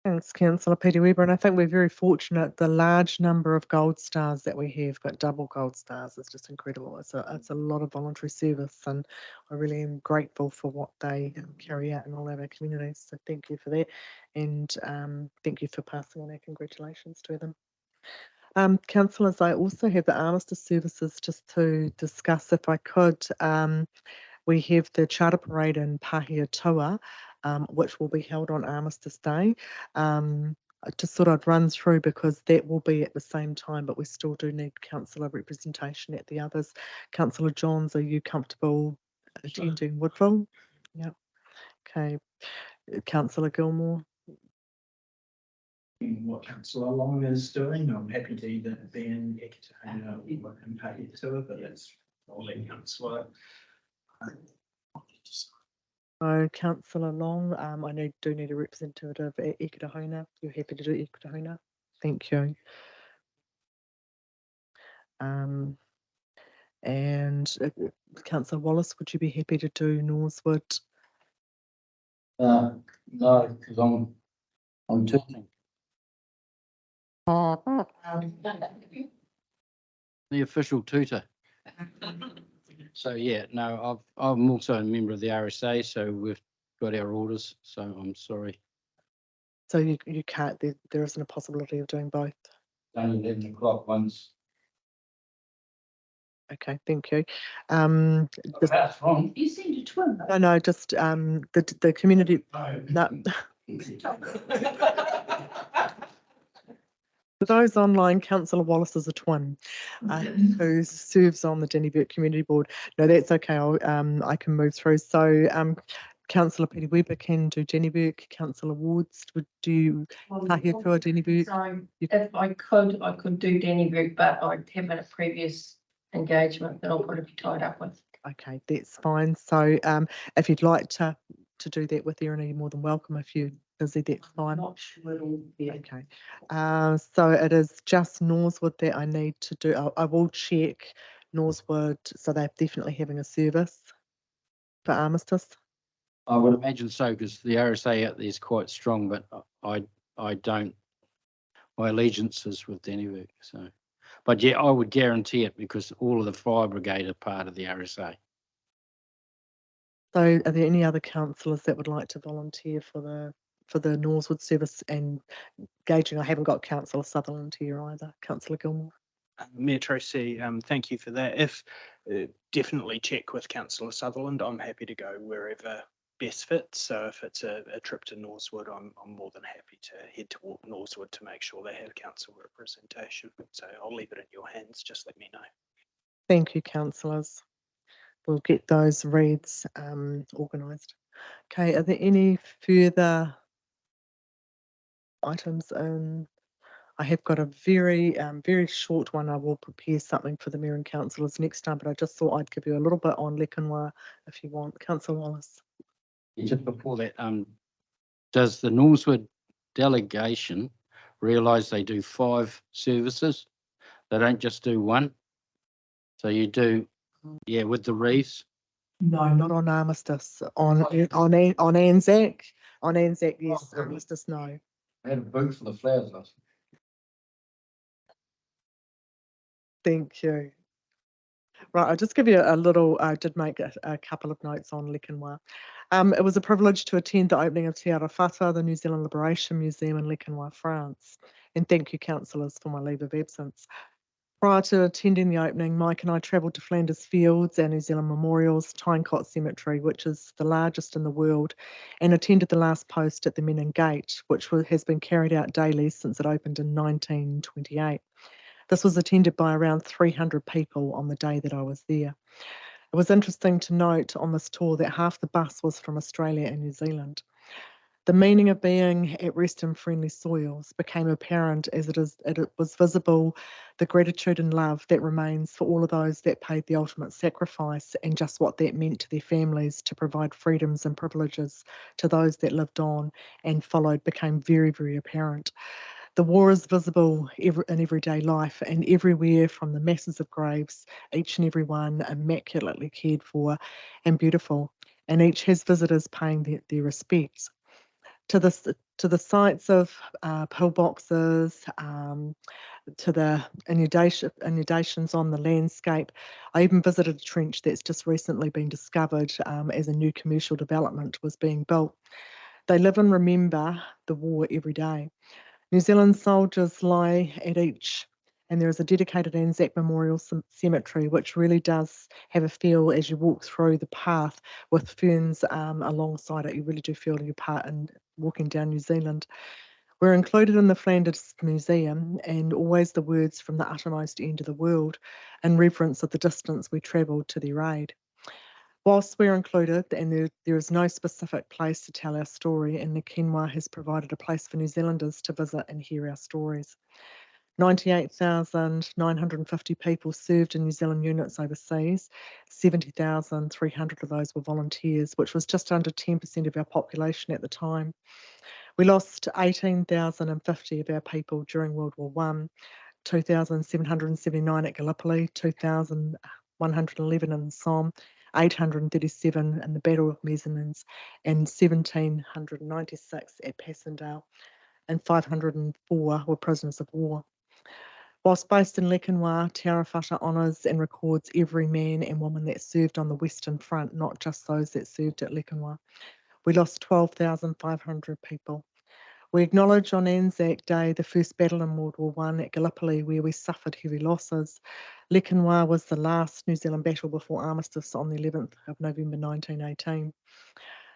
Thanks, Councillor Peter Weber, and I think we're very fortunate. The large number of gold stars that we have, but double gold stars, is just incredible. It's a lot of voluntary service, and I really am grateful for what they carry out in all of our communities. So thank you for that, and thank you for passing on our congratulations to them. Councillors, I also have the armistice services just to discuss, if I could. We have the Charter Parade in Pahiatua, which will be held on Armistice Day. I just thought I'd run through because that will be at the same time, but we still do need councillor representation at the others. Councillor Johns, are you comfortable attending Woodville? Yep. Okay. Councillor Gilmore. What Councillor Long is doing, I'm happy to either be in Ekatahuna or in Pahiatua, but I'll let Councillor. So Councillor Long, I do need a representative at Ekatahuna. You're happy to do Ekatahuna? Thank you. And Councillor Wallace, would you be happy to do Northwood? No, because I'm turning. The official tutor. So yeah, no, I'm also a member of the RSA, so we've got our orders. So I'm sorry. So you can't. There isn't a possibility of doing both. Only 11 o'clock once. Okay, thank you. That's wrong. You seem to twin. No, just the community. No. For those online, Councillor Wallace is a twin who serves on the Dennyburg Community Board. No, that's okay. I can move through. So Councillor Peter Weber can do Dennyburg. Councillor Wards would do Pahiatua Dennyburg. So if I could do Dennyburg, but I'd have a previous engagement that I'll probably be tied up with. Okay, that's fine. So if you'd like to do that with Erin, you're more than welcome. If you're busy, that's fine. I'm not sure it'll be. Okay. So it is just Northwood that I need to do. I will check Northwood, so they're definitely having a service for armistice. I would imagine so, because the RSA out there is quite strong, but I don't. My allegiance is with Dennyburg, so. But yeah, I would guarantee it because all of the fire brigade are part of the RSA. So are there any other councillors that would like to volunteer for the Northwood service and gauging? I haven't got Councillor Sutherland here either. Councillor Gilmore. Mayor Tracy, thank you for that. If definitely check with Councillor Sutherland. I'm happy to go wherever best fits. So if it's a trip to Northwood, I'm more than happy to head to Northwood to make sure they have council representation. So I'll leave it in your hands. Just let me know. Thank you, councillors. We'll get those reads organised. Okay, are there any further items? I have got a very short one. I will prepare something for the mayor and councillors next time, but I just thought I'd give you a little bit on Lekanwa if you want. Councillor Wallace. Just before that, does the Northwood delegation realise they do 5 services. They don't just do one. So you do, yeah, with the wreaths. No, not on Armistice. On Anzac. On Anzac, yes. Armistice, no. I had a booth for the flowers last. Thank you. Right, I'll just give you a little, I did make a couple of notes on Lekenwa. It was a privilege to attend the opening of Tararua, the New Zealand Liberation Museum in Lekenwa, France. And thank you, councillors, for my leave of absence. Prior to attending the opening, Mike and I travelled to Flinders Fields, our New Zealand Memorials, Tynecott Cemetery, which is the largest in the world, and attended the last post at the Menin Gate, which has been carried out daily since it opened in 1928. This was attended by around 300 people on the day that I was there. It was interesting to note on this tour that half the bus was from Australia and New Zealand. The meaning of being at rest in friendly soils became apparent as it was visible the gratitude and love that remains for all of those that paid the ultimate sacrifice, and just what that meant to their families to provide freedoms and privileges to those that lived on and followed became very, very apparent. The war is visible in everyday life and everywhere, from the masses of graves, each and every one immaculately cared for and beautiful, and each has visitors paying their respects. To the sites of pillboxes, to the inundations on the landscape. I even visited a trench that's just recently been discovered as a new commercial development was being built. They live and remember the war every day. New Zealand soldiers lie at each, and there is a dedicated Anzac Memorial Cemetery, which really does have a feel as you walk through the path with ferns alongside it. You really do feel your part in walking down New Zealand. We're included in the Flinders Museum, and always the words from the uttermost end of the world in reverence of the distance we travelled to their aid. Whilst we're included, and there is no specific place to tell our story, and Lekenwa has provided a place for New Zealanders to visit and hear our stories. 98,950 people served in New Zealand units overseas. 70,300 of those were volunteers, which was just under 10% of our population at the time. We lost 18,050 of our people during World War I, 2,779 at Gallipoli, 2,111 in Somme, 837 in the Battle of Mezzanines, and 1,796 at Passendale, and 504 were prisoners of war. Whilst based in Lekenwa, Tararua honours and records every man and woman that served on the Western Front, not just those that served at Lekenwa. We lost 12,500 people. We acknowledge on Anzac Day the first battle in World War I at Gallipoli, where we suffered heavy losses. Lekenwa was the last New Zealand battle before armistice on the 11th of November 1918.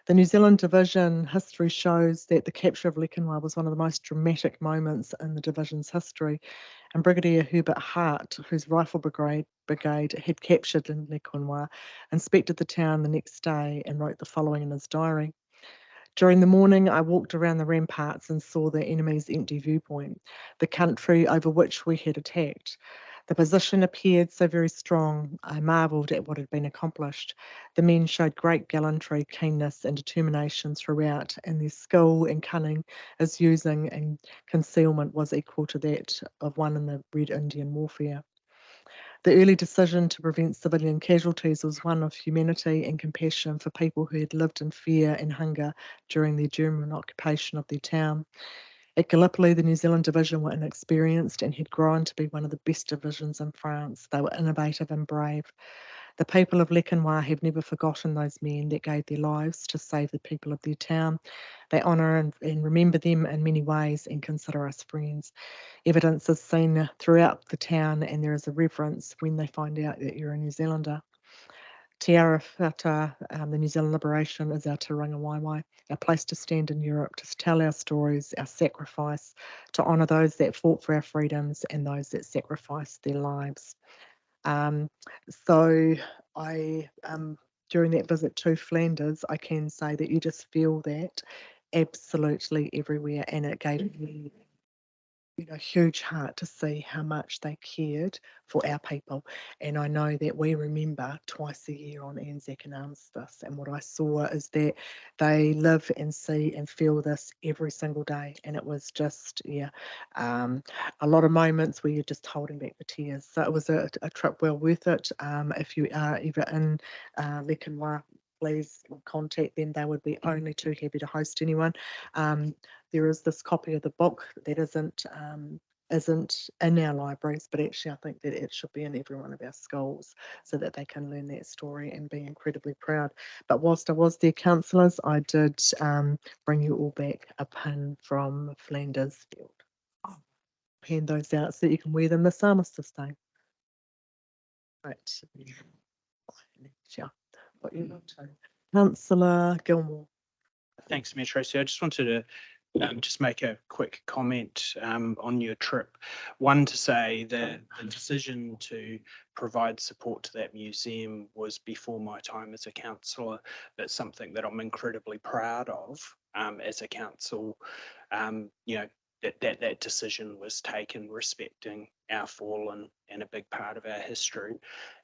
The New Zealand Division history shows that the capture of Lekenwa was one of the most dramatic moments in the division's history, and Brigadier Herbert Hart, whose rifle brigade had captured Lekenwa, inspected the town the next day and wrote the following in his diary. During the morning, I walked around the ramparts and saw the enemy's empty viewpoint, the country over which we had attacked. The position appeared so very strong. I marvelled at what had been accomplished. The men showed great gallantry, keenness, and determination throughout, and their skill and cunning as using and concealment was equal to that of one in the Red Indian warfare. The early decision to prevent civilian casualties was one of humanity and compassion for people who had lived in fear and hunger during the German occupation of their town. At Gallipoli, the New Zealand Division were inexperienced and had grown to be one of the best divisions in France. They were innovative and brave. The people of Lekenwa have never forgotten those men that gave their lives to save the people of their town. They honour and remember them in many ways and consider us friends. Evidence is seen throughout the town, and there is a reverence when they find out that you're a New Zealander. Tararua, the New Zealand Liberation, is our Te Ranga Waiwai, our place to stand in Europe, to tell our stories, our sacrifice, to honour those that fought for our freedoms and those that sacrificed their lives. So I, during that visit to Flanders, I can say that you just feel that absolutely everywhere, and it gave me huge heart to see how much they cared for our people. And I know that we remember twice a year on Anzac and Armistice. And what I saw is that they live and see and feel this every single day. And it was just, a lot of moments where you're just holding back the tears. So it was a trip well worth it. If you are ever in Lekanwa, please contact them. They would be only too happy to host anyone. There is this copy of the book that isn't in our libraries, but actually I think that it should be in every one of our schools so that they can learn that story and be incredibly proud. But whilst I was there, councillors, I did bring you all back a pin from Flanders Field. Hand those out so that you can wear them this Armistice Day. Right. Yeah. What you got to? Councillor Gilmore. Thanks, Mayor Tracy. I just wanted to just make a quick comment on your trip. One, to say that the decision to provide support to that museum was before my time as a councillor, but something that I'm incredibly proud of as a council. That decision was taken respecting our fallen and a big part of our history,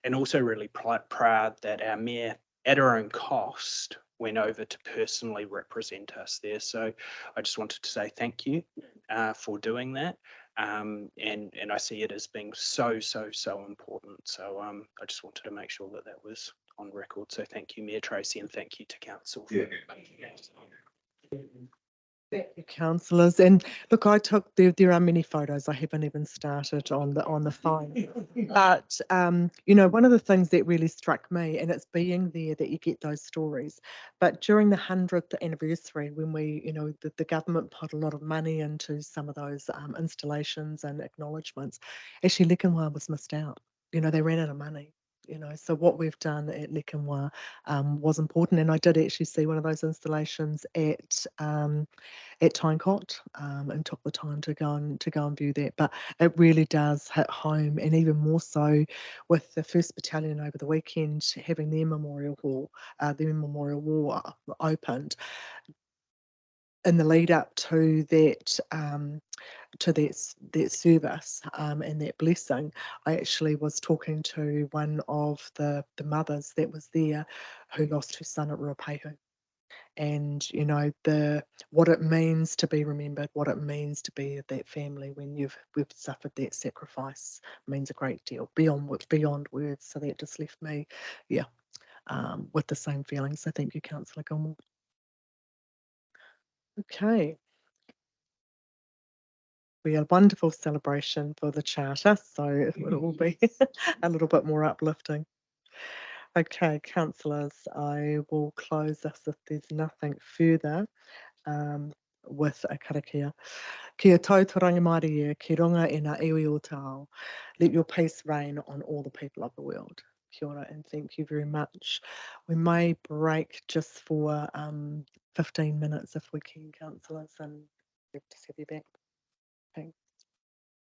and also really proud that our mayor, at her own cost, went over to personally represent us there. So I just wanted to say thank you for doing that. And I see it as being so important. So I just wanted to make sure that that was on record. So thank you, Mayor Tracy, and thank you to council. Thank you, councillors. And look, I took there are many photos. I haven't even started on the phone. But one of the things that really struck me, and it's being there that you get those stories. But during the 100th anniversary, when we, the government put a lot of money into some of those installations and acknowledgements, actually Lekanwa was missed out. They ran out of money. So what we've done at Lekanwa was important, and I did actually see one of those installations at Tynecott, and took the time to go and view that. But it really does hit home, and even more so with the 1st Battalion over the weekend having their memorial wall opened in the lead up to that. To that service and that blessing. I actually was talking to one of the mothers that was there who lost her son at Ruapehu. And what it means to be remembered, what it means to be that family when we've suffered that sacrifice means a great deal beyond words. So that just left me, with the same feelings. So thank you, Councillor Gilmore. Okay. We had a wonderful celebration for the Charter, so it will be a little bit more uplifting. Okay, councillors, I will close this if there's nothing further with a karakia. Kia tautorangi Māori, ki runga e ngā iwi o te ao. Let your peace reign on all the people of the world. Kia ora, and thank you very much. We may break just for 15 minutes if we can, councillors, and just have you back. Okay.